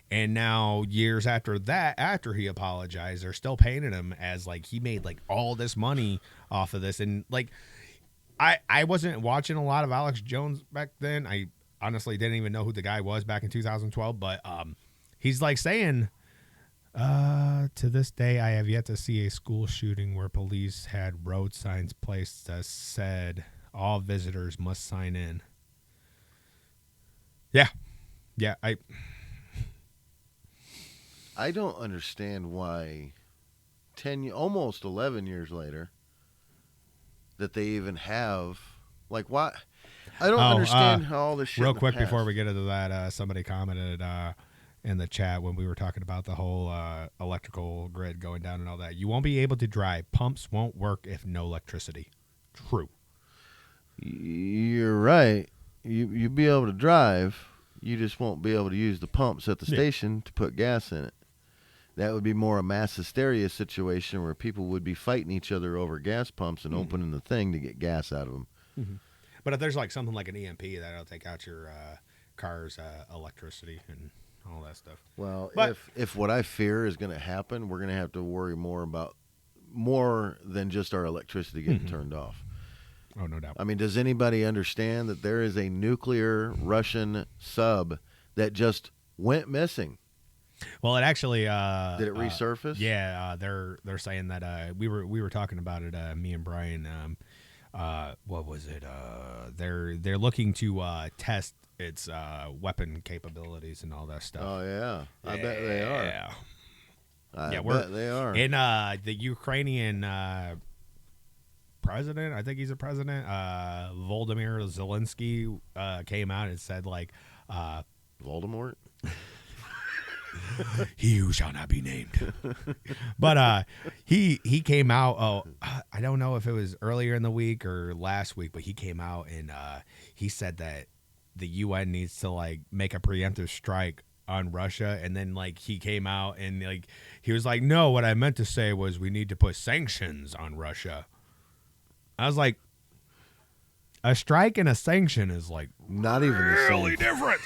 And now years after that, after he apologized, they're still painting him as like he made like all this money off of this. And like I wasn't watching a lot of Alex Jones back then. I honestly didn't even know who the guy was back in 2012, but he's like saying to this day, I have yet to see a school shooting where police had road signs placed that said all visitors must sign in. Yeah. I don't understand why almost 11 years later that they even have why. I don't understand how all this shit. Real in the quick past. before we get into that, somebody commented in the chat when we were talking about the whole electrical grid going down and all that. You won't be able to drive. Pumps won't work if no electricity. True. You're right. You'll be able to drive. You just won't be able to use the pumps at the station to put gas in it. That would be more a mass hysteria situation where people would be fighting each other over gas pumps and opening the thing to get gas out of them. Mm-hmm. But if there's like something like an EMP, that'll take out your car's electricity and all that stuff. Well, if what I fear is going to happen, we're going to have to worry more than just our electricity getting turned off. Oh, no doubt. I mean, does anybody understand that there is a nuclear Russian sub that just went missing? Well, it actually did it resurface? Yeah, they're saying that we were talking about it. Me and Brian. What was it? They're looking to test its weapon capabilities and all that stuff. Oh yeah, I bet they are. Yeah, I bet they are. And the Ukrainian president, I think he's a president, Volodymyr Zelensky, came out and said like, Voldemort. He who shall not be named. But he came out, I don't know if it was earlier in the week or last week, but he came out and he said that the UN needs to like make a preemptive strike on Russia. And then like he came out and like he was like, no, what I meant to say was we need to put sanctions on Russia. I was like, a strike and a sanction is like not even really different.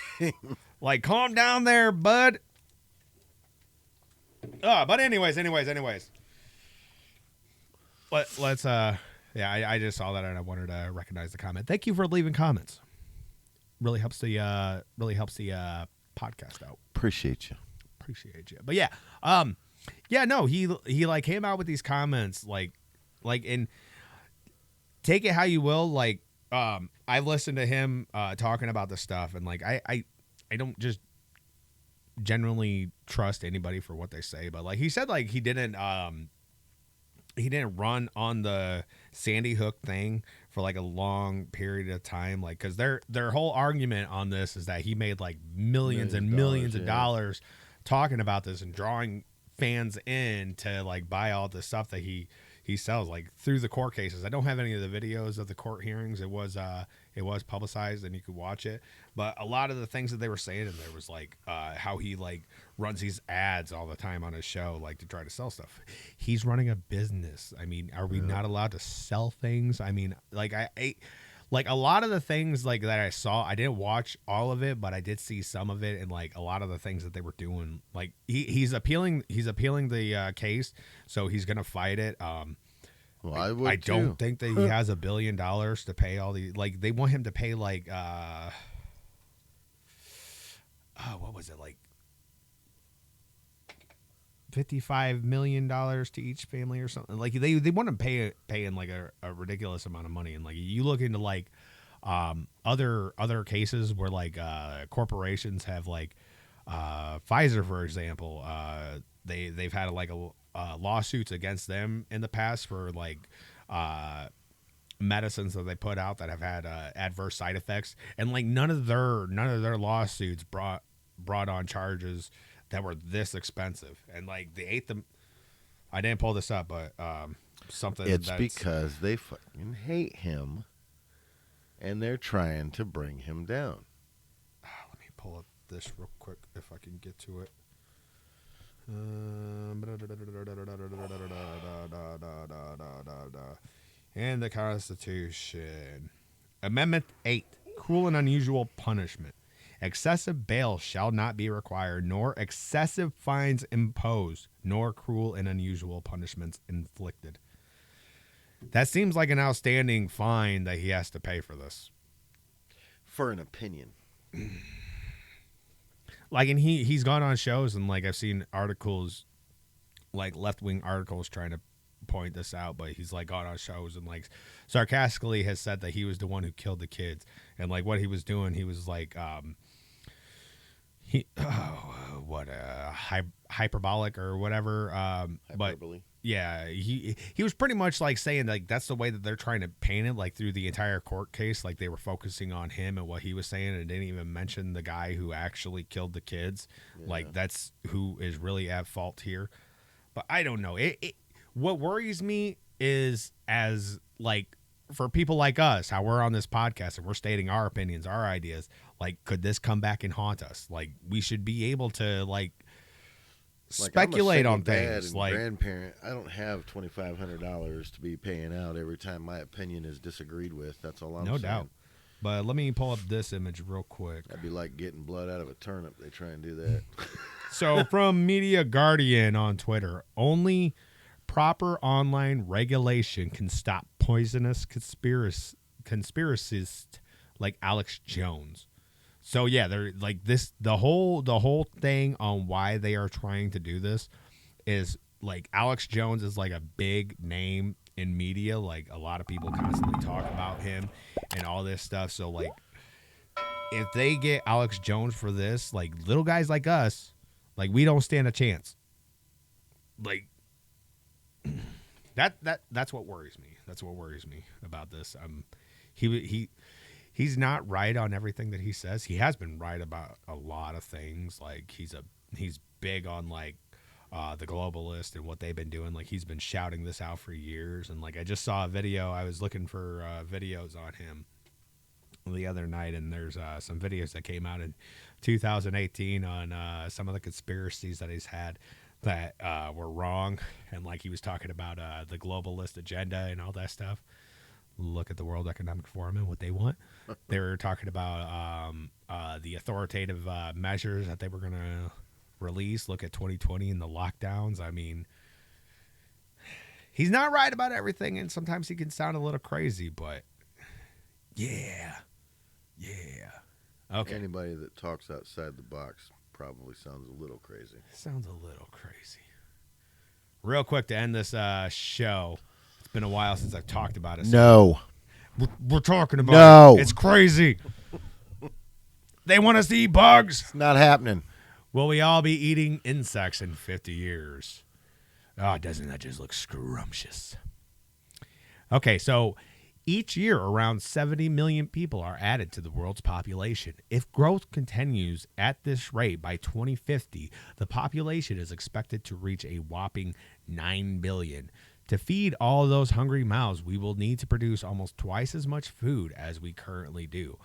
Like, calm down there, bud. But anyways. Let's I just saw that and I wanted to recognize the comment. Thank you for leaving comments. Really helps the podcast out. Appreciate you. But yeah, he like came out with these comments like and take it how you will. Like I've listened to him talking about this stuff and like I don't just generally trust anybody for what they say, but like he said like he didn't run on the Sandy Hook thing for like a long period of time, like because their whole argument on this is that he made like millions and millions of dollars talking about this and drawing fans in to like buy all the stuff that he sells like through the court cases. I don't have any of the videos of the court hearings. It was publicized and you could watch it, but a lot of the things that they were saying in there was like how he like runs these ads all the time on his show like to try to sell stuff. He's running a business. I mean, are we not allowed to sell things? I mean, like I like a lot of the things like that I saw, I didn't watch all of it, but I did see some of it, and like a lot of the things that they were doing, like he's appealing the case, so he's gonna fight it. Well, I don't think that he has $1 billion to pay all the, like they want him to pay like what was it, like $55 million to each family or something. Like they want to pay in like a ridiculous amount of money. And like you look into like other cases where like corporations have like Pfizer, for example, they've had like a lawsuits against them in the past for like medicines that they put out that have had adverse side effects, and like none of their lawsuits brought on charges that were this expensive, and like they ate them. I didn't pull this up, but something. It's that's, because they fucking hate him, and they're trying to bring him down. Let me pull up this real quick if I can get to it. And the Constitution. Amendment 8. Cruel and unusual punishment. Excessive bail shall not be required, nor excessive fines imposed, nor cruel and unusual punishments inflicted. That seems like an outstanding fine that he has to pay for this. For an opinion. Like, and he's gone on shows, and like I've seen articles, like left-wing articles trying to point this out, but he's like gone on shows and like sarcastically has said that he was the one who killed the kids, and like what he was doing, he was like hyperbolic or whatever, Hyperbole. but yeah, he was pretty much like saying like that's the way that they're trying to paint it, like through the entire court case, like they were focusing on him and what he was saying and didn't even mention the guy who actually killed the kids. Like that's who is really at fault here. But I don't know. What worries me is, as like for people like us, how we're on this podcast and we're stating our opinions, our ideas, like could this come back and haunt us? Like we should be able to like speculate on things. Like grandparent, I don't have $2,500 to be paying out every time my opinion is disagreed with. That's all I'm saying. no doubt. But let me pull up this image real quick. That'd be like getting blood out of a turnip. They try and do that. So from Media Guardian on Twitter, only proper online regulation can stop poisonous conspiracists like Alex Jones. So yeah, they're like this. The whole thing on why they are trying to do this is like Alex Jones is like a big name in media. Like a lot of people constantly talk about him and all this stuff. So like, if they get Alex Jones for this, like little guys like us, like we don't stand a chance. Like that's what worries me. That's what worries me about this. He's not right on everything that he says. He has been right about a lot of things. Like he's big on like the globalist and what they've been doing. Like he's been shouting this out for years. And like I just saw a video. I was looking for videos on him the other night, and there's some videos that came out in 2018 on some of the conspiracies that he's had that were wrong. And like he was talking about the globalist agenda and all that stuff. Look at the World Economic Forum and what they want. They were talking about the authoritative measures that they were going to release. Look at 2020 and the lockdowns. I mean, he's not right about everything, and sometimes he can sound a little crazy, but yeah. Okay. Anybody that talks outside the box probably sounds a little crazy. Sounds a little crazy. Real quick to end this show. It's been a while since I've talked about it. No. We're talking about it. It's crazy. They want us to eat bugs. It's not happening. Will we all be eating insects in 50 years? Oh, doesn't that just look scrumptious? Okay, so each year around 70 million people are added to the world's population. If growth continues at this rate by 2050, the population is expected to reach a whopping 9 billion. To feed all those hungry mouths, we will need to produce almost twice as much food as we currently do.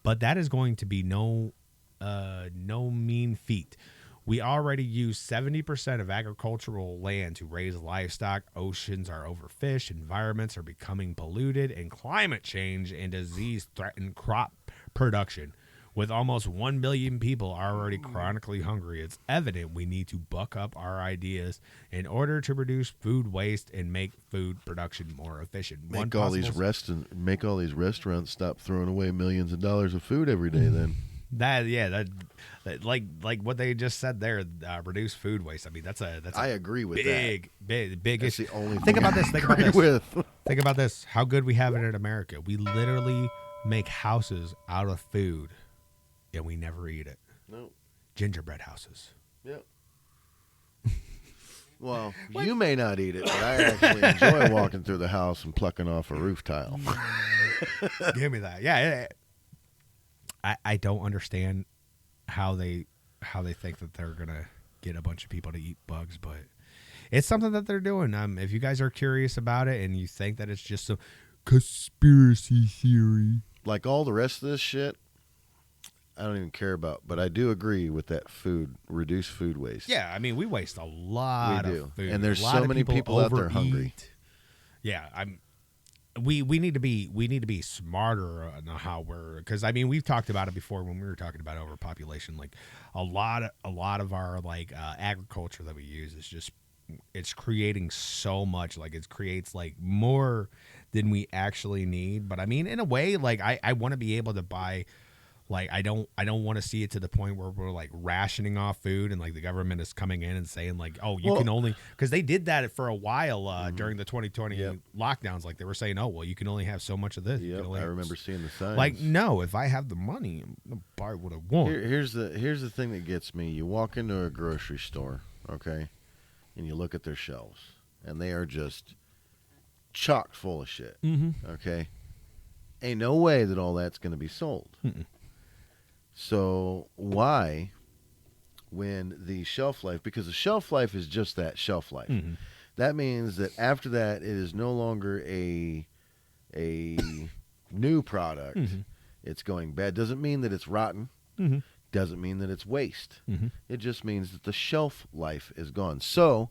But that is going to be no mean feat. We already use 70% of agricultural land to raise livestock. Oceans are overfished, environments are becoming polluted, and climate change and disease threaten crop production. With almost 1 billion people already chronically hungry, it's evident we need to buck up our ideas in order to reduce food waste and make food production more efficient. Make all these restaurants stop throwing away millions of dollars of food every day. Then that like what they just said there, reduce food waste. I mean, that's I agree with big That's issue. the only Think thing about I this. Think about agree this. with. Think about this. How good we have it in America. We literally make houses out of food, and we never eat it. No. Gingerbread houses. Yep. Well, you may not eat it, but I actually enjoy walking through the house and plucking off a roof tile. Give me that. Yeah. I don't understand how they think that they're gonna get a bunch of people to eat bugs, but it's something that they're doing. If you guys are curious about it and you think that it's just a conspiracy theory, like all the rest of this shit, I don't even care about. But I do agree with that reduce food waste. yeah, I mean, we waste a lot of food, and there's a lot so of many people out there hungry. overeat. Yeah, we need to be smarter on how we're, because I mean, we've talked about it before when we were talking about overpopulation. Like a lot of our like agriculture that we use is just, it's creating so much, like it creates like more than we actually need. But I mean, in a way, like I want to be able to buy. Like I don't want to see it to the point where we're like rationing off food and like the government is coming in and saying like, oh, you can only, because they did that for a while during the 2020 lockdowns. Like they were saying, oh, well, you can only have so much of this. Yep, I remember seeing the signs. Like, no, if I have the money, I'm gonna buy what I want. Here's the thing that gets me. You walk into a grocery store, okay, and you look at their shelves, and they are just chock full of shit. Mm-hmm. Okay, ain't no way that all that's going to be sold. Mm-mm. So why, when the shelf life, because the shelf life is just that, shelf life. Mm-hmm. That means that after that, it is no longer a new product. Mm-hmm. It's going bad. Doesn't mean that it's rotten. Mm-hmm. Doesn't mean that it's waste. Mm-hmm. It just means that the shelf life is gone. So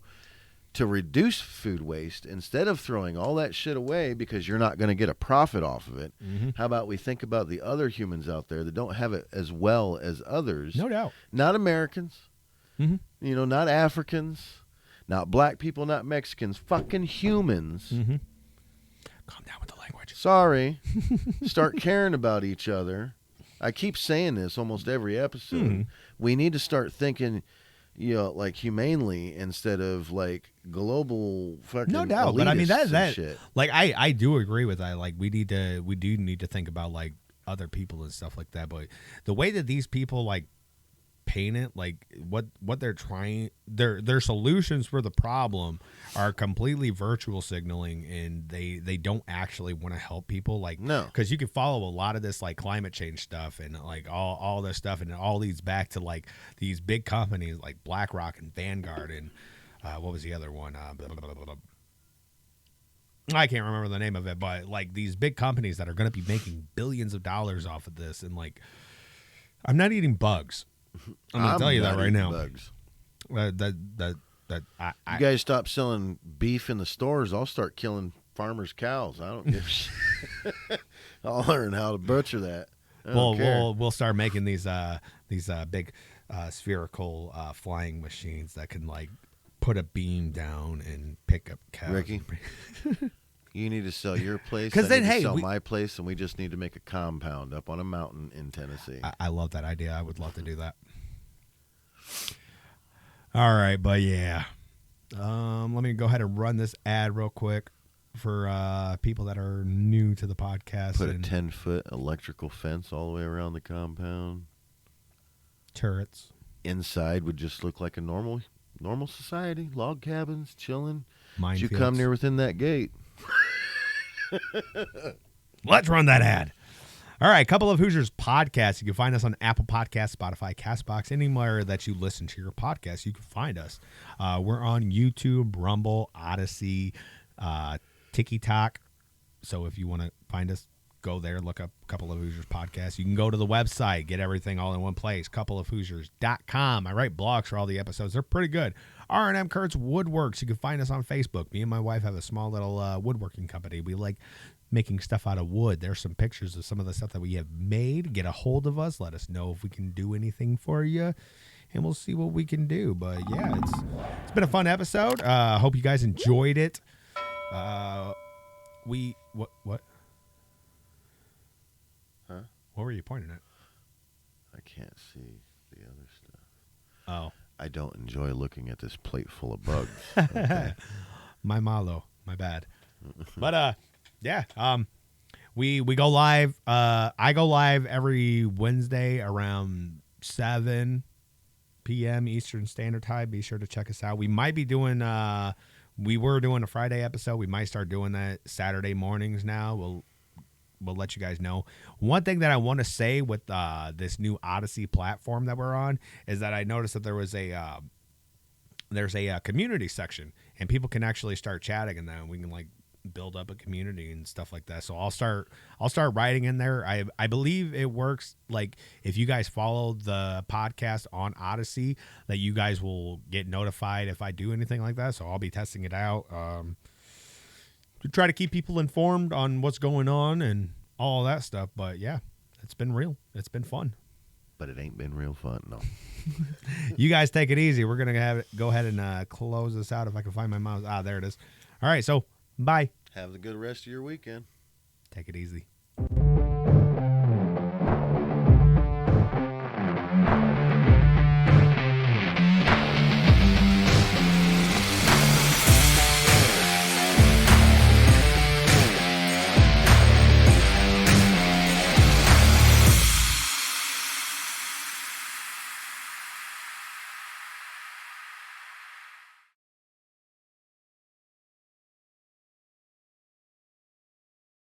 to reduce food waste, instead of throwing all that shit away because you're not going to get a profit off of it, how about we think about the other humans out there that don't have it as well as others? No doubt. Not Americans, Mm-hmm. Not Africans, not black people, not Mexicans, fucking humans. Mm-hmm. Calm down with the language. Sorry. Start caring about each other. I keep saying this almost every episode. Mm-hmm. We need to start thinking, like humanely instead of like global fucking. No doubt, but I mean that shit. Like I do agree with that. Like we do need to think about like other people and stuff like that. But the way that these people like paint it, like what they're trying, their solutions for the problem are completely virtual signaling, and they don't actually want to help people. Like, no, because you can follow a lot of this like climate change stuff and like all this stuff, and it all leads back to like these big companies like BlackRock and Vanguard and what was the other one? I can't remember the name of it, but like these big companies that are going to be making billions of dollars off of this. And like, I'm not eating bugs. I'm going to tell you that right now. Bugs. You guys stop selling beef in the stores, I'll start killing farmers' cows. I don't give a shit. I'll learn how to butcher that. We'll start making these big spherical flying machines that can like put a beam down and pick up cows. Ricky, you need to sell your place. Because then, hey, sell my place, and we just need to make a compound up on a mountain in Tennessee. I love that idea. I would love to do that. All right, but yeah, let me go ahead and run this ad real quick for people that are new to the podcast. Put a 10-foot electrical fence all the way around the compound. Turrets. Inside would just look like a normal society. Log cabins, chilling. Minefields. You come near within that gate. Let's run that ad. All right, Couple of Hoosiers podcast. You can find us on Apple Podcasts, Spotify, CastBox, anywhere that you listen to your podcast. You can find us. We're on YouTube, Rumble, Odyssey, TikTok. So if you want to find us, go there, look up Couple of Hoosiers podcast. You can go to the website, get everything all in one place, coupleofhoosiers.com. I write blogs for all the episodes. They're pretty good. R&M Kurtz Woodworks. You can find us on Facebook. Me and my wife have a small little woodworking company. We like making stuff out of wood. There's some pictures of some of the stuff that we have made. Get a hold of us. Let us know if we can do anything for you, and we'll see what we can do. But yeah, it's been a fun episode. Hope you guys enjoyed it. What? Huh? What were you pointing at? I can't see the other stuff. Oh. I don't enjoy looking at this plate full of bugs. Okay. My malo. My bad. But yeah. We go live. I go live every Wednesday around 7 p.m. Eastern Standard Time. Be sure to check us out. We might be doing we were doing a Friday episode. We might start doing that Saturday mornings now. We'll let you guys know. One thing that I want to say with this new Odyssey platform that we're on is that I noticed that there's a community section, and people can actually start chatting in that, and we can like build up a community and stuff like that. So I'll start writing in there. I believe it works. Like if you guys follow the podcast on Odyssey, that you guys will get notified if I do anything like that. So I'll be testing it out to try to keep people informed on what's going on and all that stuff. But yeah, it's been real. It's been fun. But it ain't been real fun, no. You guys take it easy. We're gonna go ahead and close this out if I can find my mouse. There it is. All right, so bye. Have a good rest of your weekend. Take it easy.